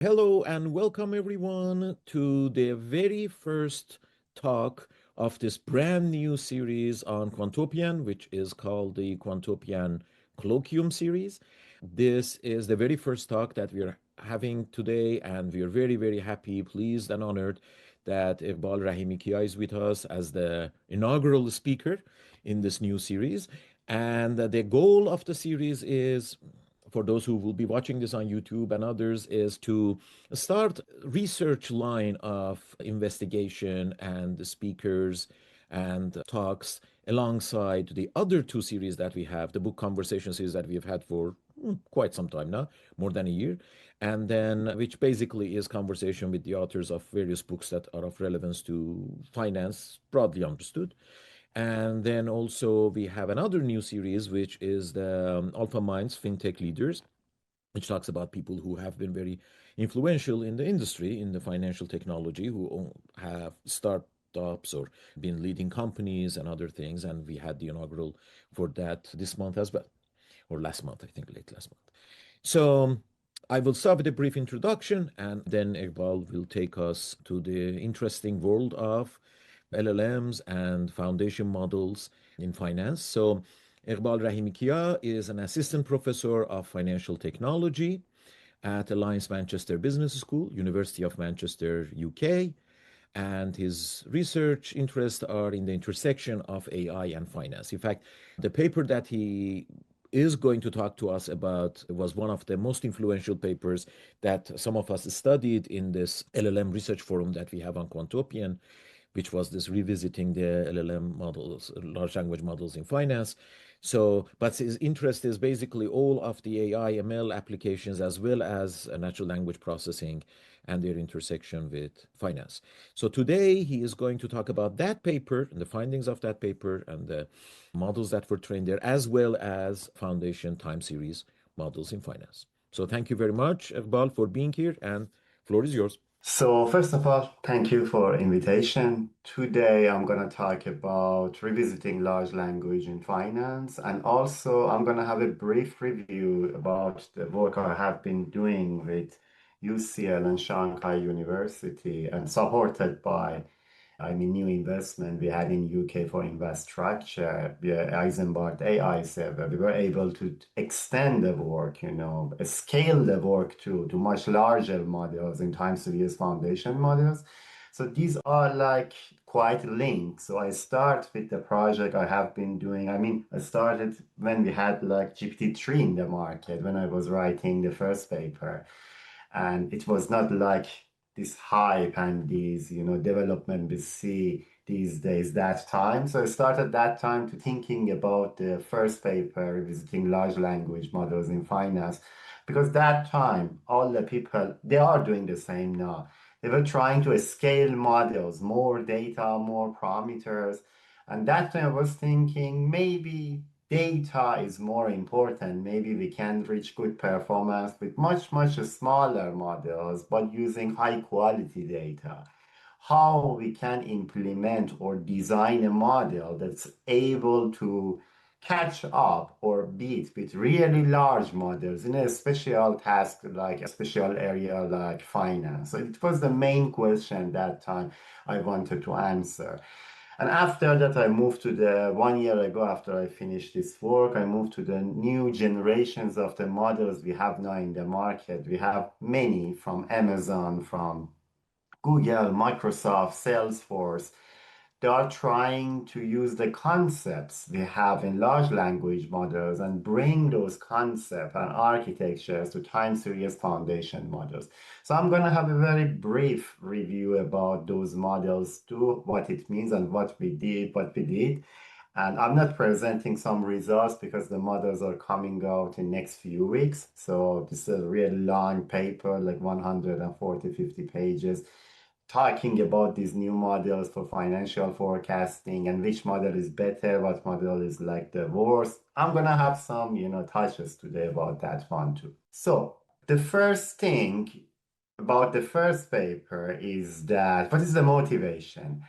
Hello and welcome everyone to the very first talk of this brand new series on Quantopian, which is called the Quantopian Colloquium series. This is the very first talk that we're having today, and we're very, very happy, pleased, and honored that Eghbal Rahimikia is with us as the inaugural speaker in this new series. And the goal of the series is, for those who will be watching this on YouTube and others, is to start research line of investigation and the speakers and talks alongside the other two series that we have, the book conversation series that we've had for quite some time now, more than a year, and then which basically is conversation with the authors of various books that are of relevance to finance, broadly understood. And then also we have another new series, which is the Alpha Minds FinTech Leaders, which talks about people who have been very influential in the industry, in the financial technology, who have startups or been leading companies and other things. And we had the inaugural for that this month as well, or last month, I think, late last month. So I will start with a brief introduction, and then Iqbal will take us to the interesting world of LLMs and foundation models in finance. So Eghbal Rahimikia is an assistant professor of financial technology at Alliance Manchester Business School, University of Manchester, UK. And his research interests are in the intersection of AI and finance. In fact, the paper that he is going to talk to us about was one of the most influential papers that some of us studied in this LLM research forum that we have on Quantopian, which was this revisiting the LLM models, large language models in finance. So, but his interest is basically all of the AI ML applications as well as natural language processing and their intersection with finance. So today he is going to talk about that paper and the findings of that paper and the models that were trained there, as well as foundation time series models in finance. So thank you very much, Iqbal, for being here, and floor is yours. So first of all, thank you for invitation. Today I'm going to talk about revisiting large language in finance, and also I'm going to have a brief review about the work I have been doing with UCL and Shanghai University and supported by new investment we had in UK for infrastructure, the Eisenbart AI server. We were able to extend the work, scale the work to much larger models in time series foundation models. So these are like quite linked. So I start with the project I have been doing. I started when we had like GPT-3 in the market, when I was writing the first paper. And it was not like this hype and these, development we see these days that time. So I started that time to thinking about the first paper revisiting large language models in finance, because that time all the people they are doing the same now. They were trying to scale models, more data, more parameters. And that time I was thinking maybe data is more important. Maybe we can reach good performance with much, much smaller models, but using high quality data. How we can implement or design a model that's able to catch up or beat with really large models in a special task, like a special area like finance. So it was the main question that time I wanted to answer. And after that, I moved to the 1 year ago, after I finished this work, I moved to the new generations of the models we have now in the market. We have many from Amazon, from Google, Microsoft, Salesforce. They are trying to use the concepts we have in large language models and bring those concepts and architectures to time series foundation models. So I'm going to have a very brief review about those models too, what it means and what we did. And I'm not presenting some results because the models are coming out in next few weeks. So this is a really long paper, like 140, 50 pages, talking about these new models for financial forecasting and which model is better, what model is like the worst. I'm gonna have some, touches today about that one too. So the first thing about the first paper is that what is the motivation?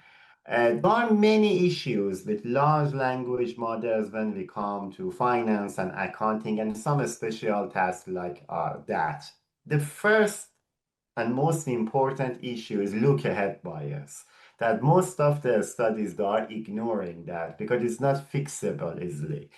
There are many issues with large language models when we come to finance and accounting and some special tasks like that. The first and most important issue is look ahead bias. That most of the studies are ignoring that because it's not fixable easily.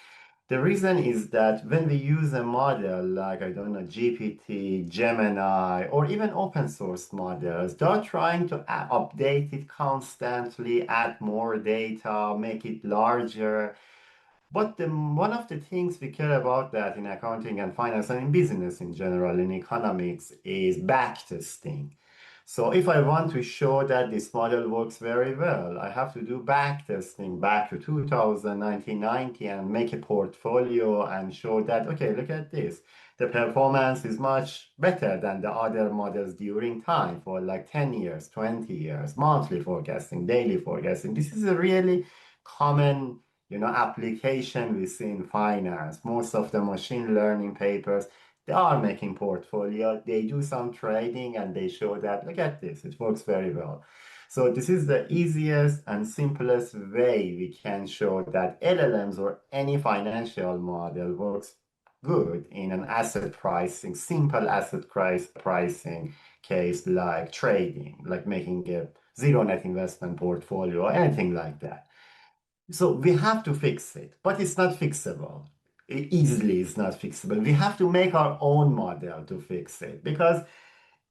The reason is that when we use a model like, I don't know, GPT, Gemini, or even open source models, they're trying to update it constantly, add more data, make it larger. But one of the things we care about that in accounting and finance and in business in general, in economics, is backtesting. So if I want to show that this model works very well, I have to do backtesting back to 2000, 1990 and make a portfolio and show that, okay, look at this. The performance is much better than the other models during time for like 10 years, 20 years, monthly forecasting, daily forecasting. This is a really common, application we see in finance. Most of the machine learning papers, they are making portfolio, they do some trading and they show that, look at this, it works very well. So this is the easiest and simplest way we can show that LLMs or any financial model works good in an asset pricing, simple asset price pricing case like trading, like making a zero net investment portfolio or anything like that. So we have to fix it, but it's not fixable. Easily, it's not fixable. We have to make our own model to fix it because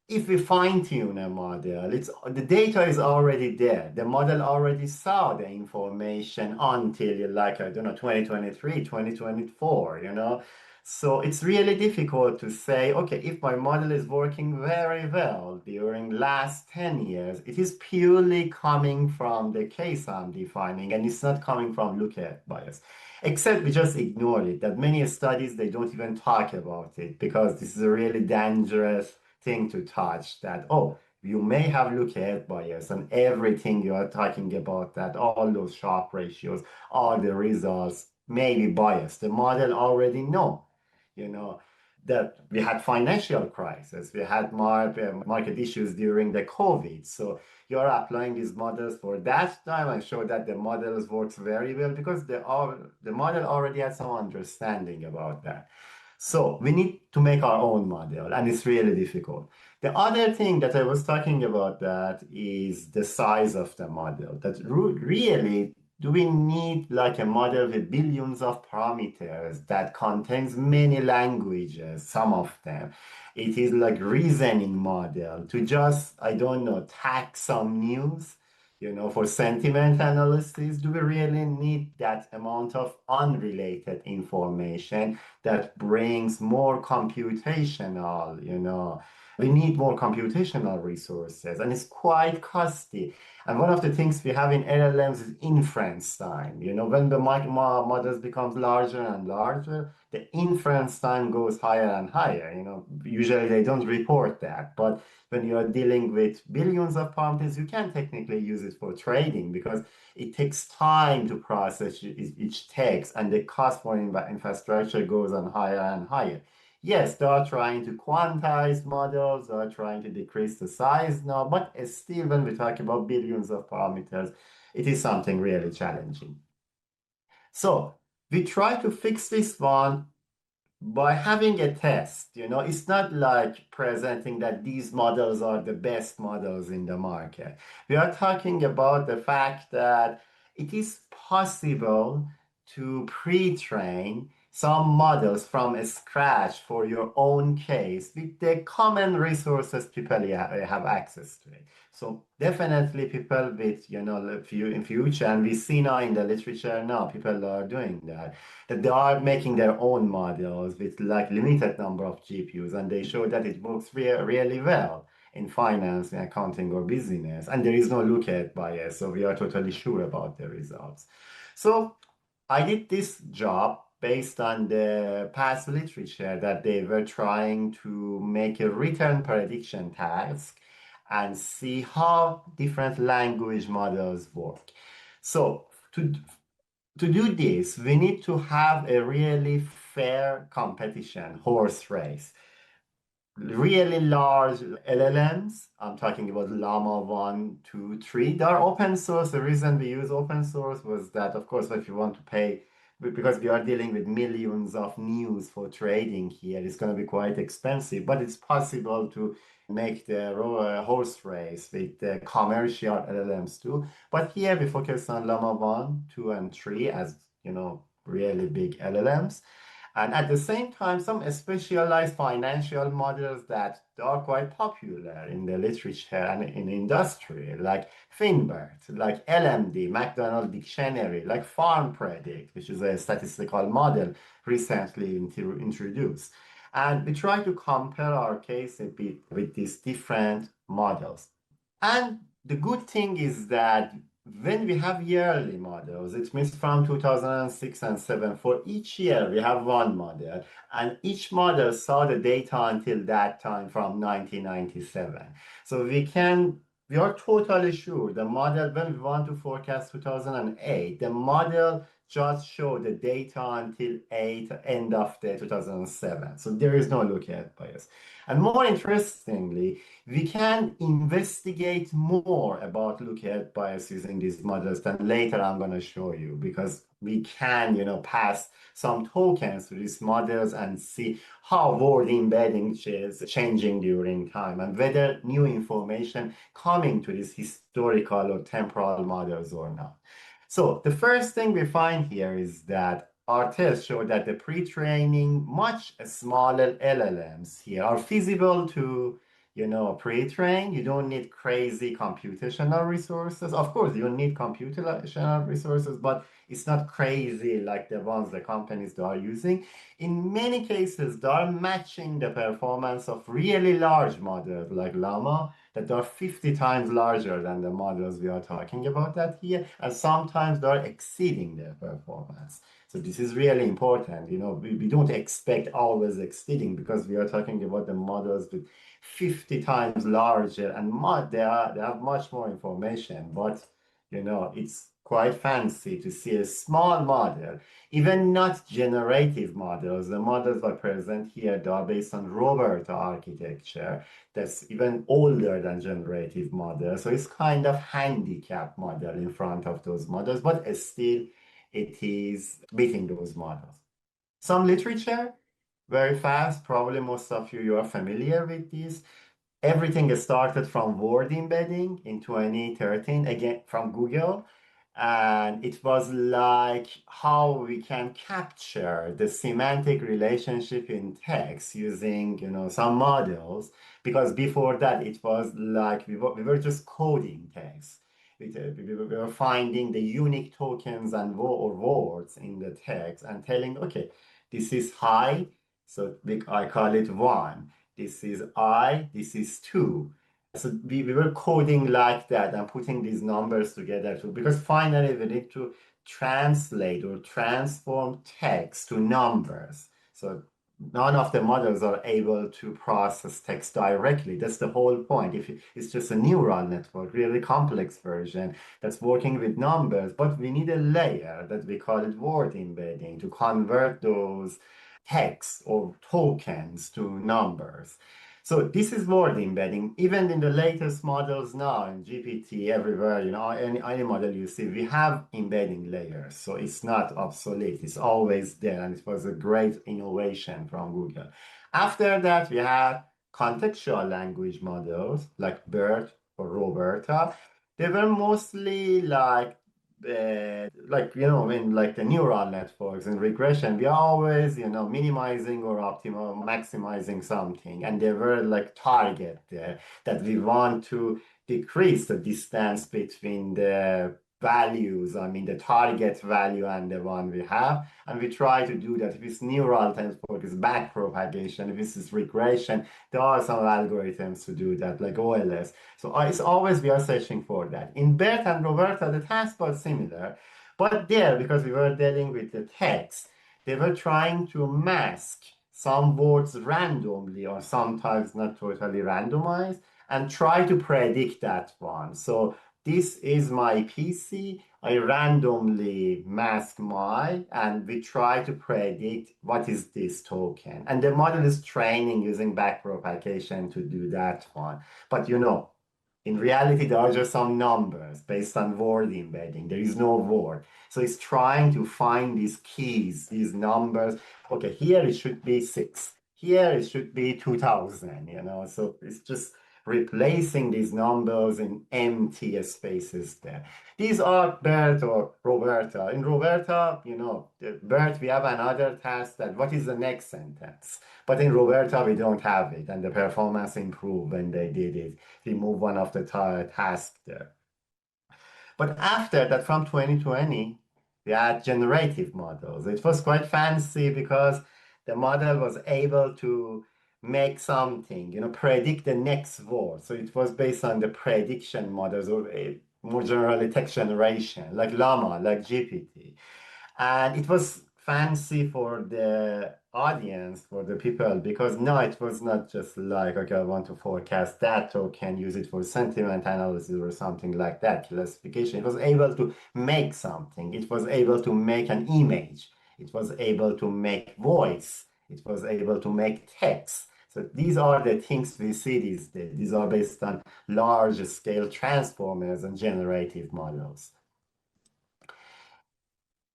if we fine tune a model, it's the data is already there. The model already saw the information until like, I don't know, 2023, 2024, So it's really difficult to say, okay, if my model is working very well during last 10 years, it is purely coming from the case I'm defining and it's not coming from lookalike bias. Except we just ignore it, that many studies, they don't even talk about it because this is a really dangerous thing to touch that, oh, you may have lookalike bias and everything you are talking about, that all those sharp ratios, all the results may be biased. The model already know, you know, that we had financial crisis, we had market issues during the COVID. So you're applying these models for that time and show that the models works very well because the model already has some understanding about that. So we need to make our own model, and it's really difficult. The other thing that I was talking about that is the size of the model. That really, do we need like a model with billions of parameters that contains many languages, some of them. It is like reasoning model to just, I don't know, tag some news, for sentiment analysis. Do we really need that amount of unrelated information that brings more computational, we need more computational resources and it's quite costly. And one of the things we have in LLMs is inference time. When the models becomes larger and larger, the inference time goes higher and higher. Usually they don't report that, but when you are dealing with billions of parameters, you can technically use it for trading because it takes time to process each text and the cost for infrastructure goes on higher and higher. Yes, they are trying to quantize models, they are trying to decrease the size now, but still, when we talk about billions of parameters, it is something really challenging. So we try to fix this one by having a test. It's not like presenting that these models are the best models in the market. We are talking about the fact that it is possible to pre-train some models from scratch for your own case with the common resources people have access to it. So definitely people with, in future, and we see now in the literature now, people are doing that they are making their own models with like limited number of GPUs, and they show that it works really well in finance, in accounting, or business, and there is no lookalike bias, so we are totally sure about the results. So I did this job based on the past literature that they were trying to make a return prediction task and see how different language models work. So to do this, we need to have a really fair competition, horse race. Really large LLMs, I'm talking about Llama 1, 2, 3, they're open source. The reason we use open source was that, of course, if you want to pay, because we are dealing with millions of news for trading here, it's going to be quite expensive, but it's possible to make the horse race with the commercial LLMs too. But here we focus on Llama 1, 2, and 3 as, really big LLMs. And at the same time, some specialized financial models that are quite popular in the literature and in industry, like FinBERT, like LMD, McDonald Dictionary, like Farm Predict, which is a statistical model recently introduced. And we try to compare our case a bit with these different models. And the good thing is that when we have yearly models, it means from 2006 and 7, for each year we have one model, and each model saw the data until that time from 1997. So we are totally sure the model, when we want to forecast 2008, the model just showed the data until end of the 2007. So there is no lookalike bias. And more interestingly, we can investigate more about lookalike bias using these models than later I'm going to show you, because we can, pass some tokens to these models and see how word embedding is changing during time and whether new information coming to these historical or temporal models or not. So the first thing we find here is that our tests show that the pre-training much smaller LLMs here are feasible to, pre-train. You don't need crazy computational resources. Of course, you need computational resources, but it's not crazy like the ones the companies are using. In many cases, they are matching the performance of really large models like Llama that are 50 times larger than the models we are talking about that here, and sometimes they are exceeding their performance. So this is really important. We don't expect always exceeding, because we are talking about the models with 50 times larger and they have much more information. But it's quite fancy to see a small model, even not generative models. The models I present here, they are based on Roberta architecture that's even older than generative models. So it's kind of handicap model in front of those models, but still it is beating those models. Some literature, very fast, probably most of you are familiar with this. Everything started from word embedding in 2013, again from Google. And it was like how we can capture the semantic relationship in text using, some models. Because before that, it was like we were just coding text. We were finding the unique tokens and or words in the text and telling, okay, this is high, so I call it 1. This is I, this is 2. So we were coding like that and putting these numbers together too, because finally we need to translate or transform text to numbers. So none of the models are able to process text directly. That's the whole point. If it's just a neural network, really complex version that's working with numbers, but we need a layer that we call it word embedding to convert those text or tokens to numbers. So this is word embedding. Even in the latest models now, in GPT, everywhere, any model you see, we have embedding layers. So it's not obsolete. It's always there. And it was a great innovation from Google. After that, we had contextual language models like BERT or Roberta. They were mostly like the neural networks in regression, we are always, minimizing or maximizing something. And there were like target there that we want to decrease the distance between the values, the target value and the one we have. And we try to do that. If it's neural network, it's back propagation. If this is regression, there are some algorithms to do that, like OLS. So it's always we are searching for that. In BERT and Roberta, the task was similar, but there, because we were dealing with the text, they were trying to mask some words randomly or sometimes not totally randomized and try to predict that one. So this is my PC. I randomly mask and we try to predict what is this token. And the model is training using backpropagation to do that one. But in reality, there are just some numbers based on word embedding. There is no word. So it's trying to find these keys, these numbers. Okay, here it should be 6. Here it should be 2000, So it's just replacing these numbers in empty spaces there. These are Bert or Roberta. In Roberta, Bert, we have another task that what is the next sentence? But in Roberta, we don't have it, and the performance improved when they did it. We move one of the tasks there. But after that, from 2020, we had generative models. It was quite fancy because the model was able to make something, predict the next word. So it was based on the prediction models, or more generally text generation, like Llama, like GPT. And it was fancy for the audience, for the people, because no, it was not just like, okay, I want to forecast that or can use it for sentiment analysis or something like that, classification. It was able to make something. It was able to make an image. It was able to make voice. It was able to make text. So these are the things we see these days. These are based on large scale transformers and generative models.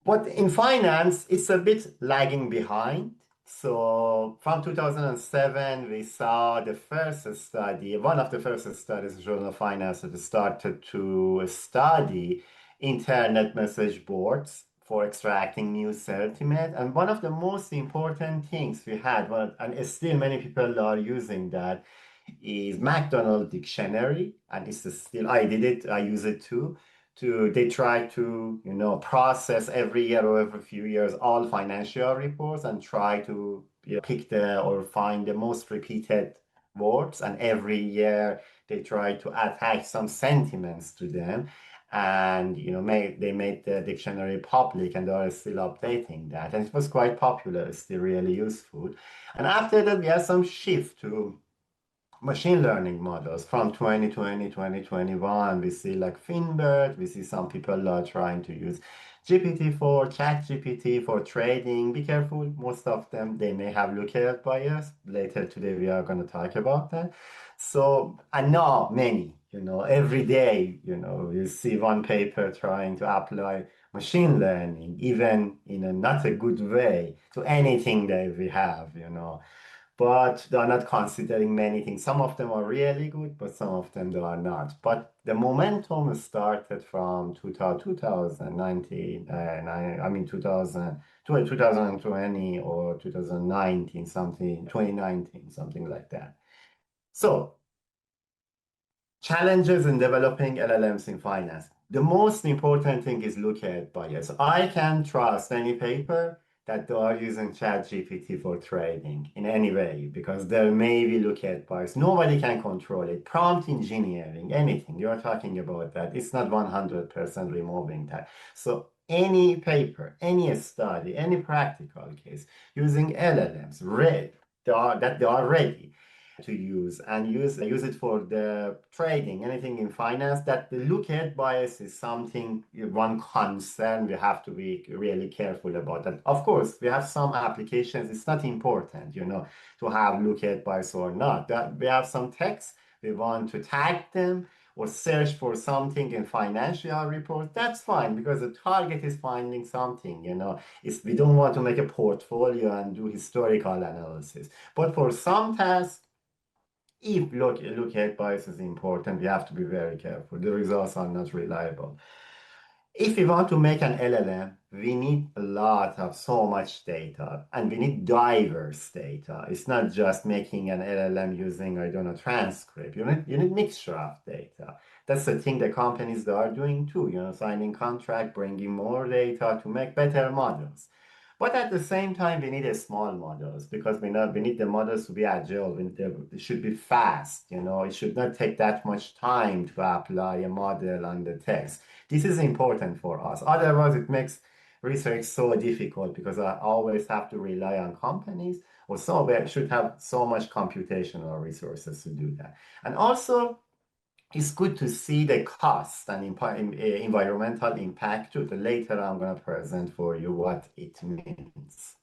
But in finance, it's a bit lagging behind. So from 2007, we saw the first study, one of the first studies in Journal of Finance that started to study internet message boards for extracting new sentiment. And one of the most important things we had, and still many people are using that, is McDonald Dictionary. And it's still, I did it, I use it too they try to process every year or every few years all financial reports and try to pick or find the most repeated words, and every year they try to attach some sentiments to them, and they made the dictionary public, and they are still updating that, and it was quite popular, still really useful. And after that we had some shift to machine learning models from 2020, 2021. We see like Finbert, we see some people are trying to use GPT-4, ChatGPT for trading. Be careful, most of them, they may have lookalike bias. Later today, we are going to talk about that. So, and not many, every day, you see one paper trying to apply machine learning, even in a not a good way, to anything that we have. But they are not considering many things. Some of them are really good, but some of them they are not. But the momentum started from 2019, I mean 2020 or 2019, something, 2019, something like that. So challenges in developing LLMs in finance. The most important thing is lookalike bias. I can trust any paper that they are using ChatGPT for trading in any way, because there may be lookalike bias. Nobody can control it. Prompt engineering, anything, you're talking about that. It's not 100% removing that. So any paper, any study, any practical case using LLMs, that they are ready to use and use it for the trading, anything in finance, that the lookalike bias is something, one concern we have to be really careful about. That of course we have some applications, it's not important to have lookalike bias or not. That we have some text, we want to tag them or search for something in financial report, that's fine, because the target is finding something. We don't want to make a portfolio and do historical analysis. But for some tasks, if lookalike bias is important, we have to be very careful. The results are not reliable. If we want to make an LLM, we need a lot of so much data, and we need diverse data. It's not just making an LLM using, I don't know, transcript. You need mixture of data. That's the thing the companies are doing too, signing contract, bringing more data to make better models. But at the same time, we need a small models, because we need the models to be agile. It should be fast. It should not take that much time to apply a model on the text. This is important for us. Otherwise, it makes research so difficult, because I always have to rely on companies, or somewhere should have so much computational resources to do that. And also, it's good to see the cost and environmental impact too. Later, I'm going to present for you what it means.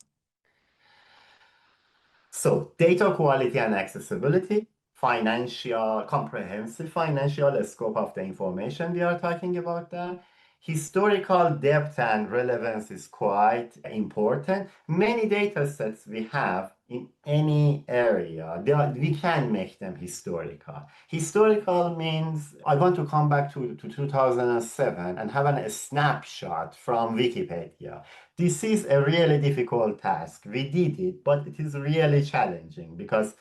So data quality and accessibility, comprehensive financial scope of the information we are talking about there. Historical depth and relevance is quite important. Many data sets we have in any area. We can make them historical. Historical means I want to come back to 2007 and have a snapshot from Wikipedia. This is a really difficult task. We did it, but it is really challenging because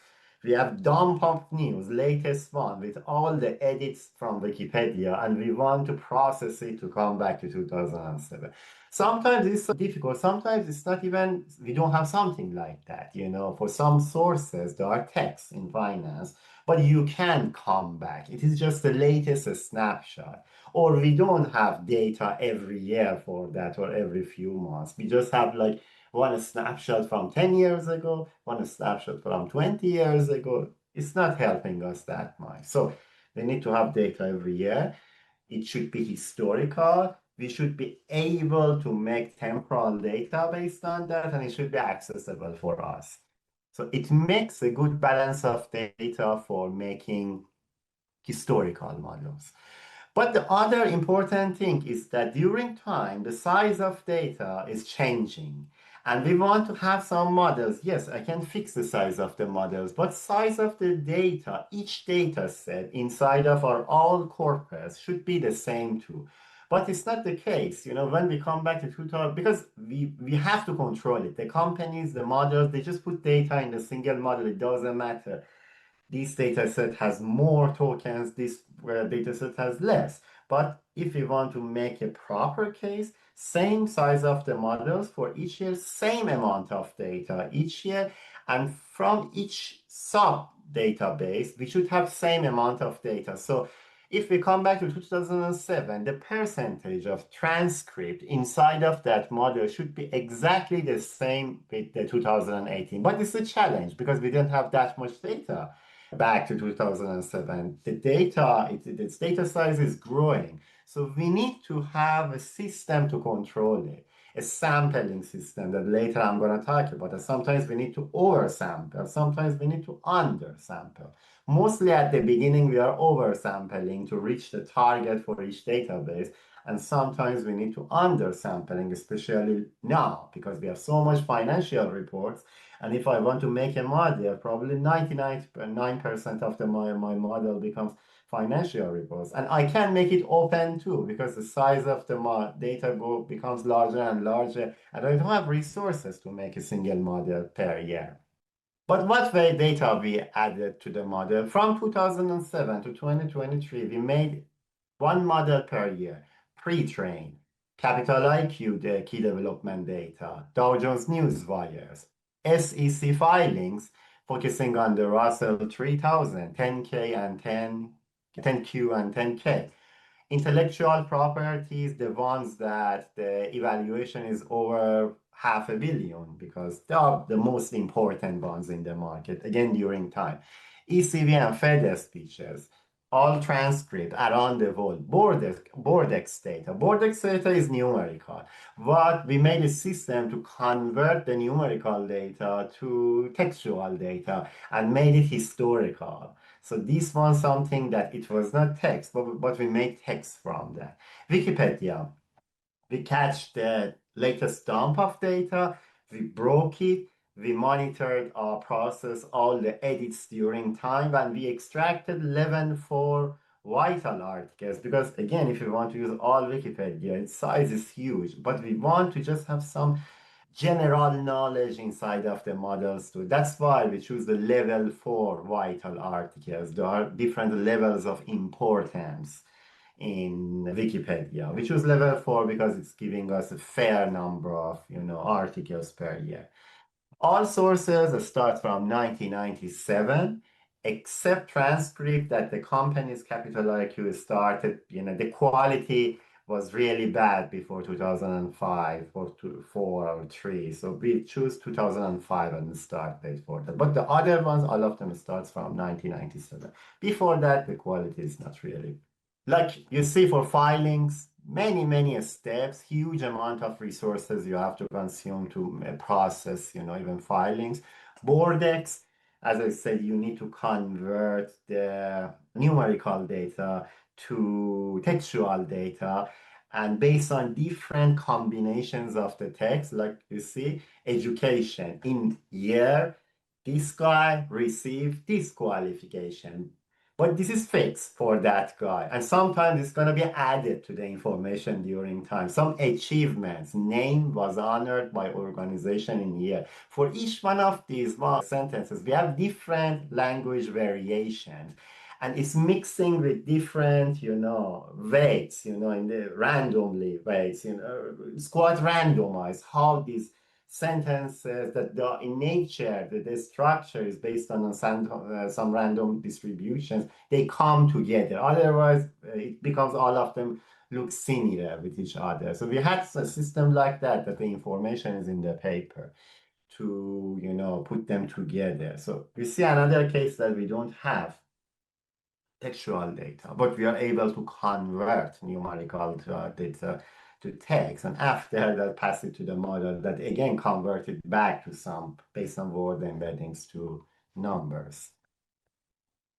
we have dump of news, latest one, with all the edits from Wikipedia, and we want to process it to come back to 2007. Sometimes it's so difficult. Sometimes it's not even, we don't have something like that. For some sources, there are texts in finance, but you can come back. It is just the latest snapshot. Or we don't have data every year for that or every few months. We just have like one snapshot from 10 years ago, one snapshot from 20 years ago. It's not helping us that much. So we need to have data every year. It should be historical. We should be able to make temporal data based on that, and it should be accessible for us. So it makes a good balance of data for making historical models. But the other important thing is that during time, the size of data is changing. And we want to have some models. Yes, I can fix the size of the models, but size of the data, each data set inside of our all corpus should be the same too. But it's not the case, when we come back to 2000, because we have to control it. The companies, the models, they just put data in a single model. It doesn't matter this data set has more tokens, this data set has less. But if we want to make a proper case, same size of the models for each year, same amount of data each year, and from each sub database, we should have same amount of data. So if we come back to 2007, the percentage of transcript inside of that model should be exactly the same with the 2018. But it's a challenge because we didn't have that much data back to 2007. The data, its data size is growing. So we need to have a system to control it, a sampling system that later I'm going to talk about. And sometimes we need to oversample, sometimes we need to undersample. Mostly at the beginning, we are oversampling to reach the target for each database. And sometimes we need to undersampling, especially now, because we have so much financial reports. And if I want to make a model, probably 99% of my model becomes financial reports. And I can make it open too, because the size of the data becomes larger and larger, and I don't have resources to make a single model per year. But what way data we added to the model? From 2007 to 2023, we made one model per year, pre-trained, Capital IQ, the key development data, Dow Jones News Wires, SEC filings, focusing on the Russell 3000, 10K and 10Q and 10K. Intellectual properties, the ones that the evaluation is over $500 million, because they are the most important ones in the market, again, during time. ECV and FedEx speeches, all transcript around the world, Bordex data. Bordex data is numerical. But we made a system to convert the numerical data to textual data and made it historical. So this was something that it was not text, but we made text from that. Wikipedia, we catch the latest dump of data, we broke it, we monitored our process, all the edits during time, and we extracted 11 for vital articles. Because again, if you want to use all Wikipedia, its size is huge, but we want to just have some general knowledge inside of the models too. That's why we choose the level 4 vital articles. There are different levels of importance in Wikipedia. We choose level 4 because it's giving us a fair number of articles per year. All sources start from 1997, except transcript that the company's Capital IQ started, the quality was really bad before 2005 or 4 or 3. So we choose 2005 and the start date for that. But the other ones, all of them starts from 1997. Before that, the quality is not really. Like you see for filings, many steps, huge amount of resources you have to consume to process, even filings. Bordex, as I said, you need to convert the numerical data to textual data. And based on different combinations of the text, like you see, education in year, this guy received this qualification, but this is fixed for that guy. And sometimes it's going to be added to the information during time. Some achievements, name was honored by organization in year. For each one of these sentences, we have different language variations. And it's mixing with different, weights, in the randomly weights, it's quite randomized how these sentences that are in nature, that the structure is based on some random distributions, they come together. Otherwise, it becomes all of them look similar with each other. So we had a system like that, that the information is in the paper to, put them together. So we see another case that we don't have textual data, but we are able to convert numerical data to text, and after that pass it to the model that again convert it back to some based on word embeddings to numbers.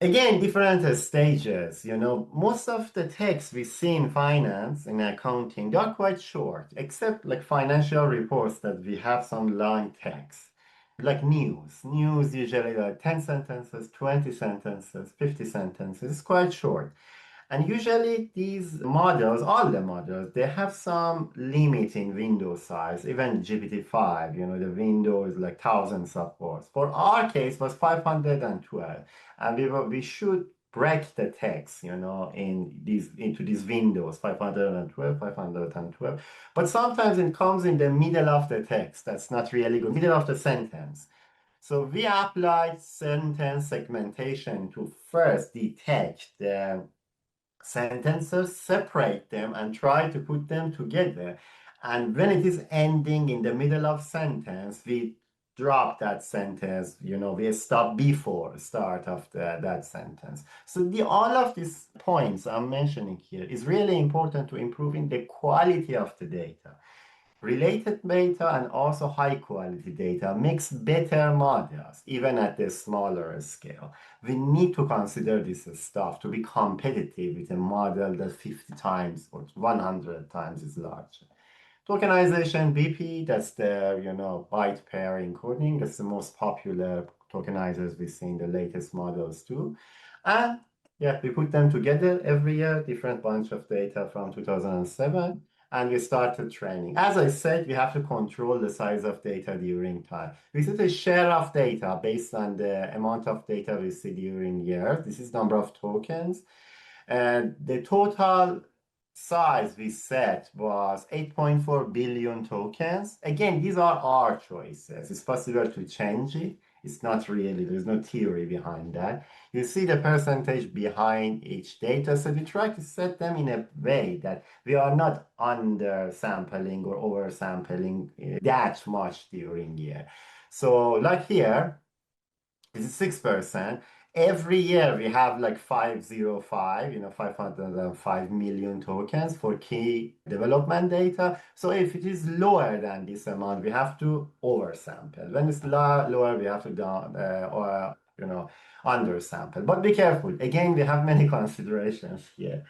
Again, different stages. Most of the texts we see in finance, in accounting, they are quite short, except like financial reports that we have some long text. Like news. News usually like 10 sentences, 20 sentences, 50 sentences. It's quite short. And usually these models, all the models, they have some limit in window size. Even GPT-5, the window is like thousands of words. For our case, was 512. And we should break the text, into these windows, 512, 512. But sometimes it comes in the middle of the text. That's not really good. Middle of the sentence. So we applied sentence segmentation to first detect the sentences, separate them, and try to put them together. And when it is ending in the middle of sentence, we drop that sentence, we stop before start of that sentence. So all of these points I'm mentioning here is really important to improving the quality of the data. Related data and also high quality data makes better models, even at the smaller scale. We need to consider this stuff to be competitive with a model that 50 times or 100 times is larger. Tokenization BP, that's the byte pair encoding. That's the most popular tokenizers we see in the latest models too. And yeah, we put them together every year, different bunch of data from 2007, and we started training. As I said, we have to control the size of data during time. We set a share of data based on the amount of data we see during years. This is number of tokens. And the total size we set was 8.4 billion tokens. Again, these are our choices. It's possible to change it. It's not really, there's no theory behind that. You see the percentage behind each data. So we try to set them in a way that we are not under sampling or over sampling that much during year. So like here, this is 6%. Every year we have like 505, 505 million tokens for key development data. So if it is lower than this amount, we have to oversample. When it's lower, we have to down or undersample. But be careful. Again, we have many considerations here.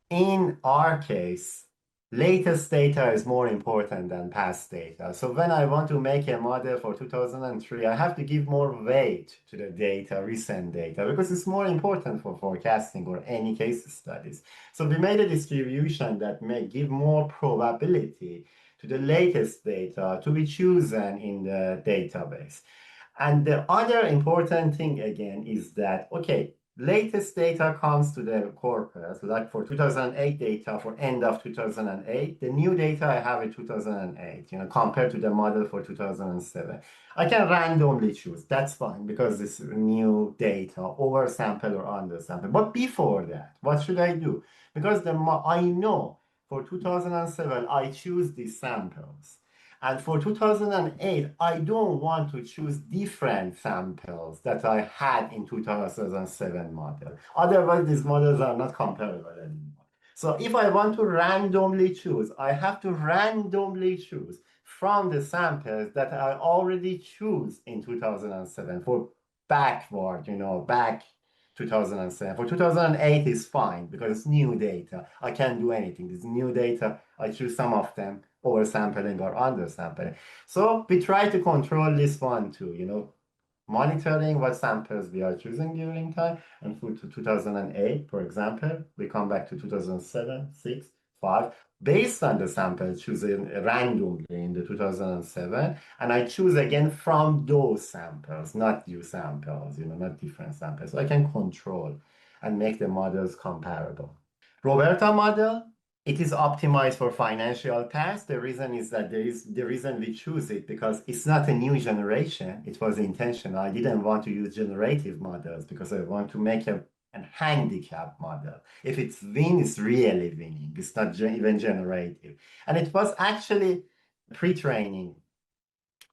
In our case, latest data is more important than past data. So when I want to make a model for 2003, I have to give more weight to the data, recent data, because it's more important for forecasting or any case studies. So we made a distribution that may give more probability to the latest data to be chosen in the database. And the other important thing again is that, okay, latest data comes to the corpus, like for 2008 data for end of 2008, the new data I have in 2008, compared to the model for 2007. I can randomly choose, that's fine, because it's new data, oversample or undersample. But before that, what should I do? Because I know for 2007, I choose these samples. And for 2008, I don't want to choose different samples that I had in 2007 model. Otherwise, these models are not comparable anymore. So if I want to randomly choose, I have to randomly choose from the samples that I already choose in 2007 for backward, back 2007. For 2008 is fine because it's new data. I can't do anything. It's new data. I choose some of them oversampling or undersampling. So we try to control this one too, monitoring what samples we are choosing during time. And for 2008, for example, we come back to 2007, 6, 5, based on the sample chosen randomly in the 2007, and I choose again from those samples, not new samples, not different samples. So I can control and make the models comparable. Roberta model, it is optimized for financial tasks. The reason is that the reason we choose it because it's not a new generation. It was intentional. I didn't want to use generative models because I want to make a handicap model. If it's win, it's really winning. It's not even generative. And it was actually pre-training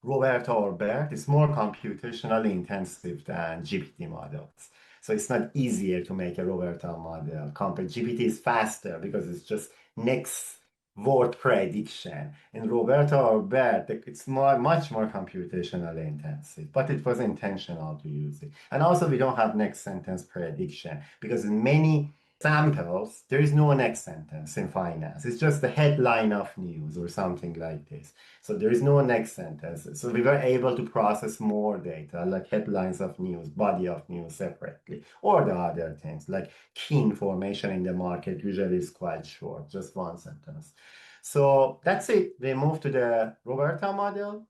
Roberta or BERT is more computationally intensive than GPT models. So it's not easier to make a Roberta model. Compared GPT is faster because it's just next word prediction. In Roberta or BERT, it's much more computationally intensive, but it was intentional to use it. And also we don't have next sentence prediction because in many samples, there is no next sentence in finance. It's just the headline of news or something like this. So there is no next sentence. So we were able to process more data, like headlines of news, body of news separately, or the other things, like key information in the market usually is quite short, just one sentence. So that's it. We move to the Roberta model,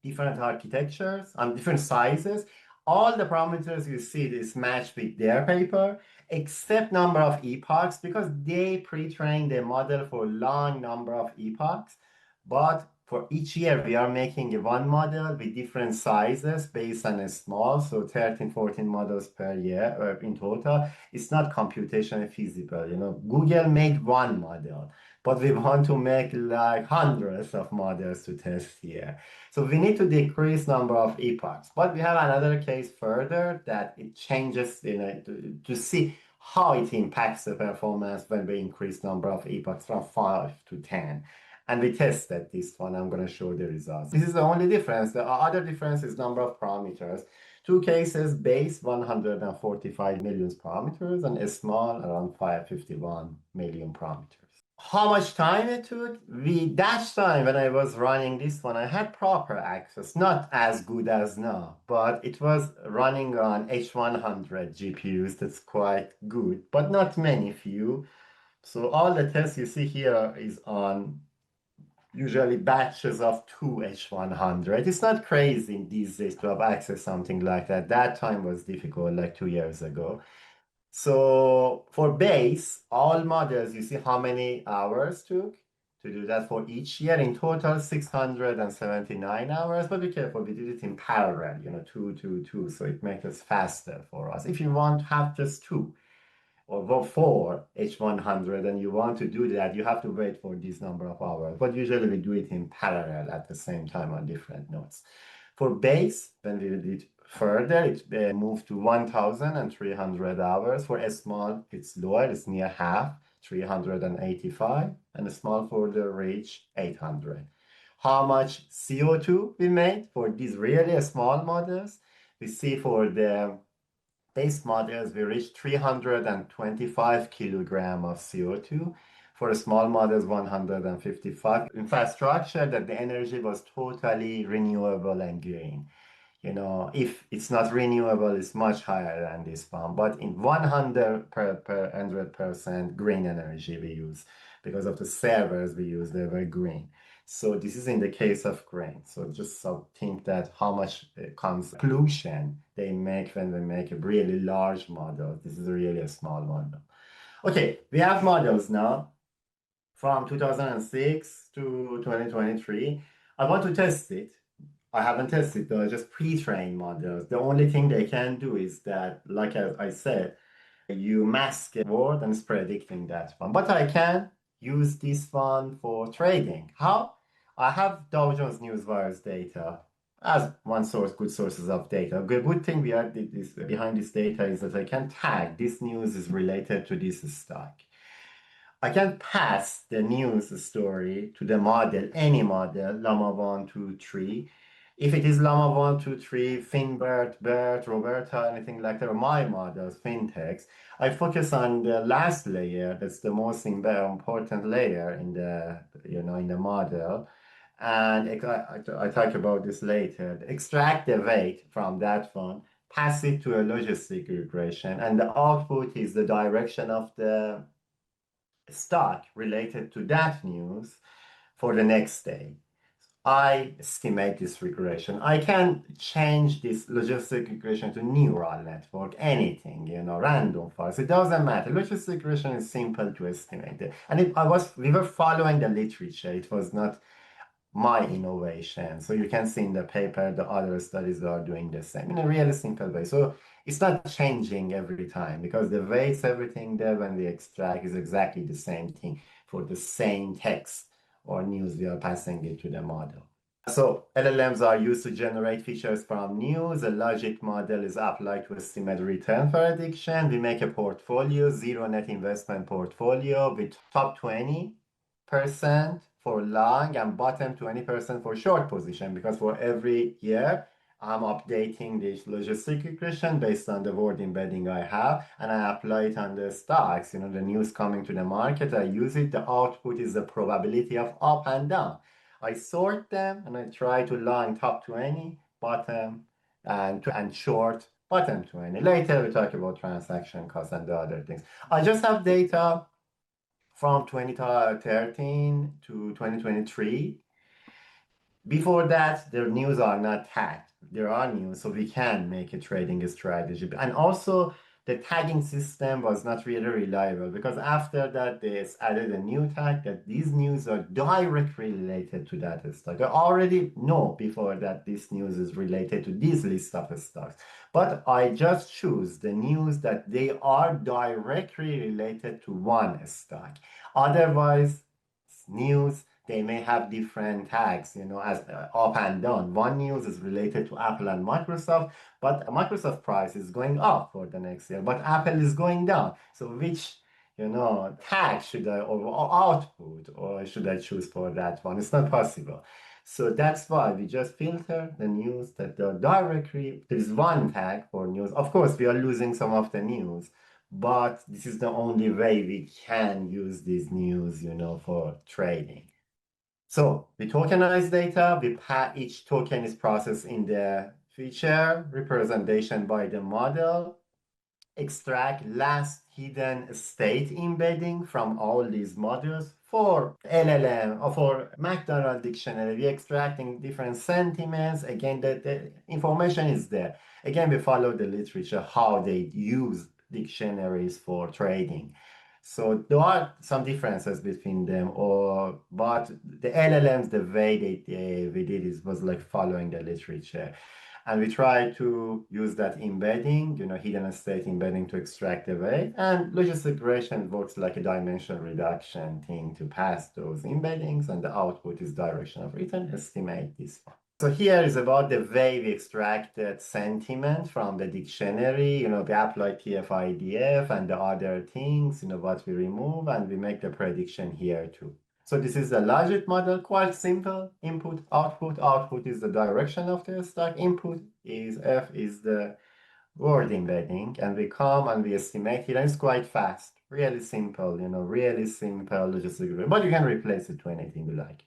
different architectures and different sizes. All the parameters you see is matched with their paper, except number of epochs, because they pre-trained the model for long number of epochs. But for each year, we are making one model with different sizes based on a small, so 13, 14 models per year in total. It's not computationally feasible. Google made one model, but we want to make like hundreds of models to test here. So we need to decrease number of epochs. But we have another case further that it changes to see how it impacts the performance when we increase number of epochs from 5 to 10. And we tested this one. I'm going to show the results. This is the only difference. The other difference is number of parameters. Two cases, base 145 million parameters, and a small around 551 million parameters. How much time it took? That time when I was running this one, I had proper access, not as good as now, but it was running on H100 GPUs. That's quite good, but not many, few. So all the tests you see here is on usually batches of two H100. It's not crazy these days to have access something like that. That time was difficult, like 2 years ago. So for base, all models, you see how many hours took to do that for each year. In total, 679 hours, but be careful, we did it in parallel, two, so it makes it faster for us. If you want to have just two or four H100 and you want to do that, you have to wait for this number of hours. But usually we do it in parallel at the same time on different nodes. For base, when we did further, it moved to 1,300 hours. For a small, it's lower, it's near half, 385, and a small folder reach 800. How much CO2 we made for these really small models? We see for the base models, we reached 325 kilogram of CO2. For the small models, 155. Infrastructure that the energy was totally renewable and green. If it's not renewable, it's much higher than this one. But in 100% green energy we use because of the servers we use, they were green. So this is in the case of grain. So just think that how much pollution they make when they make a really large model. This is really a small model. Okay, we have models now from 2006 to 2023. I want to test it. I haven't tested though, just pre-trained models. The only thing they can do is that, like I said, you mask a word and it's predicting that one. But I can use this one for trading. How? I have Dow Jones Newswire's data as one source, good sources of data. The good thing behind this data is that I can tag this news is related to this stock. I can pass the news story to the model, any model, Llama 1, 2, 3. If it is Llama 1, 2, 3, FinBERT, BERT, Roberta, anything like that, or my models, FinText, I focus on the last layer. That's the most important layer in the model. And I talk about this later. Extract the weight from that one, pass it to a logistic regression, and the output is the direction of the stock related to that news for the next day. I estimate this regression. I can change this logistic regression to neural network, anything, random forest. It doesn't matter. Logistic regression is simple to estimate. And we were following the literature. It was not my innovation. So you can see in the paper, the other studies are doing the same in a really simple way. So it's not changing every time because the weights, everything there when we extract is exactly the same thing for the same text or news we are passing it to the model. So LLMs are used to generate features from news. A logic model is applied to estimate return prediction. We make a portfolio, zero net investment portfolio with top 20% for long and bottom 20% for short position, because for every year I'm updating this logistic regression based on the word embedding I have, and I apply it on the stocks, the news coming to the market. I use it. The output is the probability of up and down. I sort them and I try to line top 20, bottom, and short bottom 20. Later we talk about transaction costs and the other things. I just have data from 2013 to 2023. Before that, the news are not tagged. There are news, so we can make a trading strategy. And also, the tagging system was not really reliable because after that, they added a new tag that these news are directly related to that stock. I already know before that this news is related to this list of stocks, but I just choose the news that they are directly related to one stock. Otherwise, news, they may have different tags, as up and down. One news is related to Apple and Microsoft, but Microsoft price is going up for the next year, but Apple is going down. So which, tag should I, or output, or should I choose for that one? It's not possible. So that's why we just filter the news that are directly, there is one tag for news. Of course, we are losing some of the news, but this is the only way we can use this news, for trading. So we tokenize data, each token is processed in the feature representation by the model, extract last hidden state embedding from all these modules. For LLM or for McDonald dictionary, we're extracting different sentiments. Again, the information is there. Again, we follow the literature, how they use dictionaries for trading. So there are some differences between them, but the LLMs, the way we did it was like following the literature. And we try to use that embedding, hidden state embedding to extract the weight. And logistic regression works like a dimension reduction thing to pass those embeddings, and the output is direction of return. Estimate this one. So here is about the way we extracted sentiment from the dictionary. We apply TF-IDF and the other things, what we remove, and we make the prediction here too. So this is the logic model, quite simple. Input, output. Output is the direction of the stock. Input is F is the word embedding, and we come and we estimate here, and it's quite fast. Really simple, really simple logistic. But you can replace it to anything you like.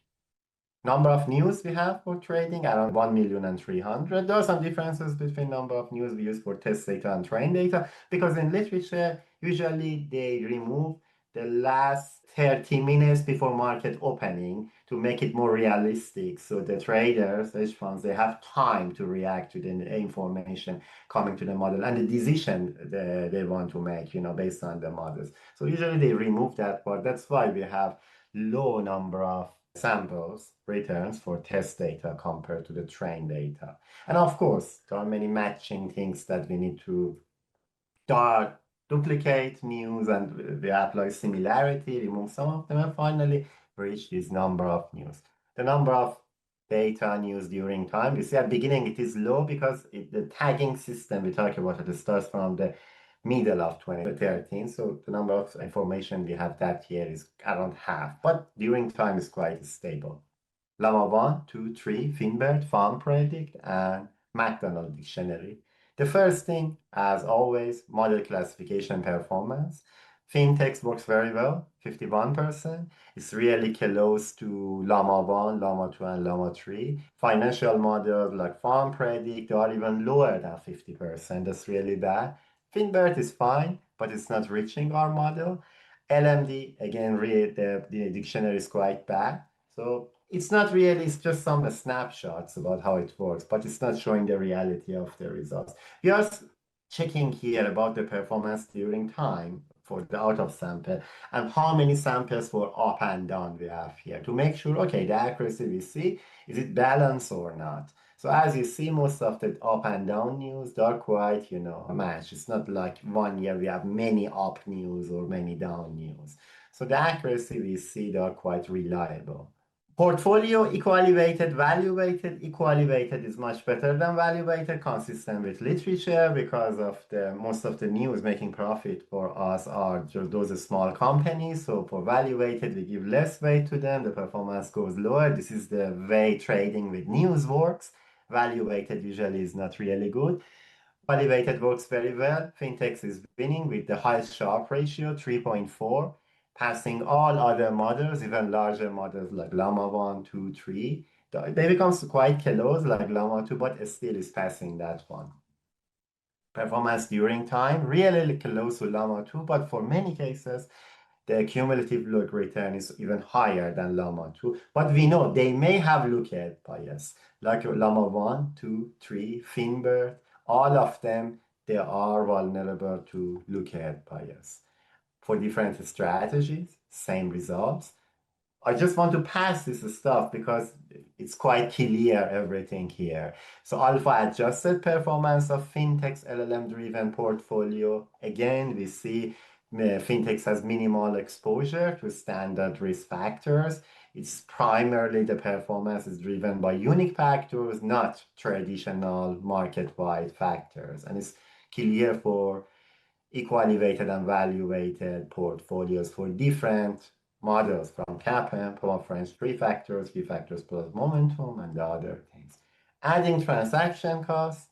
Number of news we have for trading, around 1,300,000. There are some differences between number of news we use for test data and train data, because in literature, usually they remove the last 30 minutes before market opening to make it more realistic. So the traders, hedge funds, they have time to react to the information coming to the model and the decision they want to make, based on the models. So usually they remove that part. That's why we have low number of samples returns for test data compared to the train data. And of course, there are many matching things that we need to duplicate news, and we apply similarity, remove some of them, and finally reach this number of news. The number of data news during time, you see at the beginning it is low because the tagging system we talk about it starts from the middle of 2013. So the number of information we have that year is around half, but during time is quite stable. Llama 1, 2, 3, Finbert, Farm Predict, and McDonald Dictionary. The first thing, as always, model classification performance. FinText works very well, 51%. It's really close to Llama 1, Llama 2, and Llama 3. Financial models like Farm Predict are even lower than 50%. That's really bad. FinBERT is fine, but it's not reaching our model. LMD, again, the dictionary is quite bad. So it's not really, it's just some snapshots about how it works, but it's not showing the reality of the results. We are checking here about the performance during time for the out of sample and how many samples for up and down we have here to make sure, okay, the accuracy we see, is it balanced or not? So as you see, most of the up and down news, they are quite, matched. It's not like 1 year we have many up news or many down news. So the accuracy we see, they are quite reliable. Portfolio equally weighted, value weighted. Equally weighted is much better than value weighted, consistent with literature because of the most of the news making profit for us are those small companies. So for value weighted, we give less weight to them. The performance goes lower. This is the way trading with news works. Value weighted usually is not really good. Validated works very well. FinText is winning with the highest Sharpe ratio, 3.4, passing all other models, even larger models like Llama 1, 2, 3. They become quite close like Llama 2, but it still is passing that one. Performance during time, really close to Llama 2, but for many cases, the cumulative log return is even higher than Llama 2. But we know they may have lookup bias, like Llama 1, 2, 3, Finbird, all of them, they are vulnerable to lookup bias. For different strategies, same results. I just want to pass this stuff because it's quite clear everything here. So alpha adjusted performance of FinText LLM-driven portfolio. Again, we see FinText has minimal exposure to standard risk factors. It's primarily the performance is driven by unique factors, not traditional market-wide factors. And it's clear for equally weighted and value weighted portfolios for different models from CAPM, French three factors plus momentum, and the other things. Adding transaction costs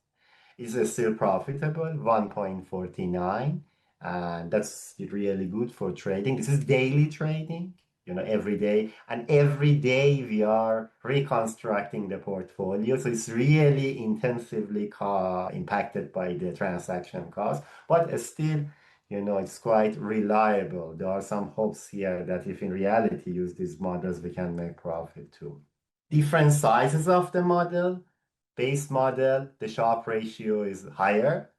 is still profitable, 1.49, and that's really good for trading. This is daily trading, every day, and every day we are reconstructing the portfolio. So it's really intensively impacted by the transaction cost, but still, it's quite reliable. There are some hopes here that if in reality use these models, we can make profit too. Different sizes of the model. Base model, the Sharpe ratio is higher.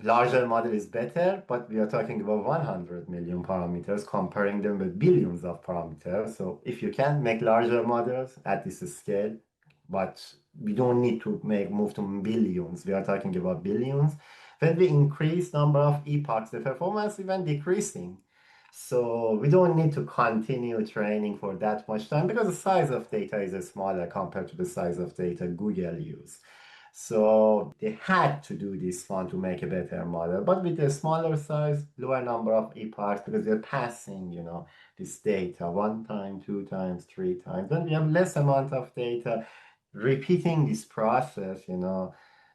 Larger model is better, but we are talking about 100 million parameters, comparing them with billions of parameters. So if you can make larger models at this scale, but we don't need to move to billions. We are talking about billions. When we increase number of epochs, the performance even decreasing. So we don't need to continue training for that much time because the size of data is smaller compared to the size of data Google use. So they had to do this one to make a better model, but with a smaller size, lower number of epochs, because they're passing, this data 1 time, 2 times, 3 times. Then we have less amount of data. Repeating this process,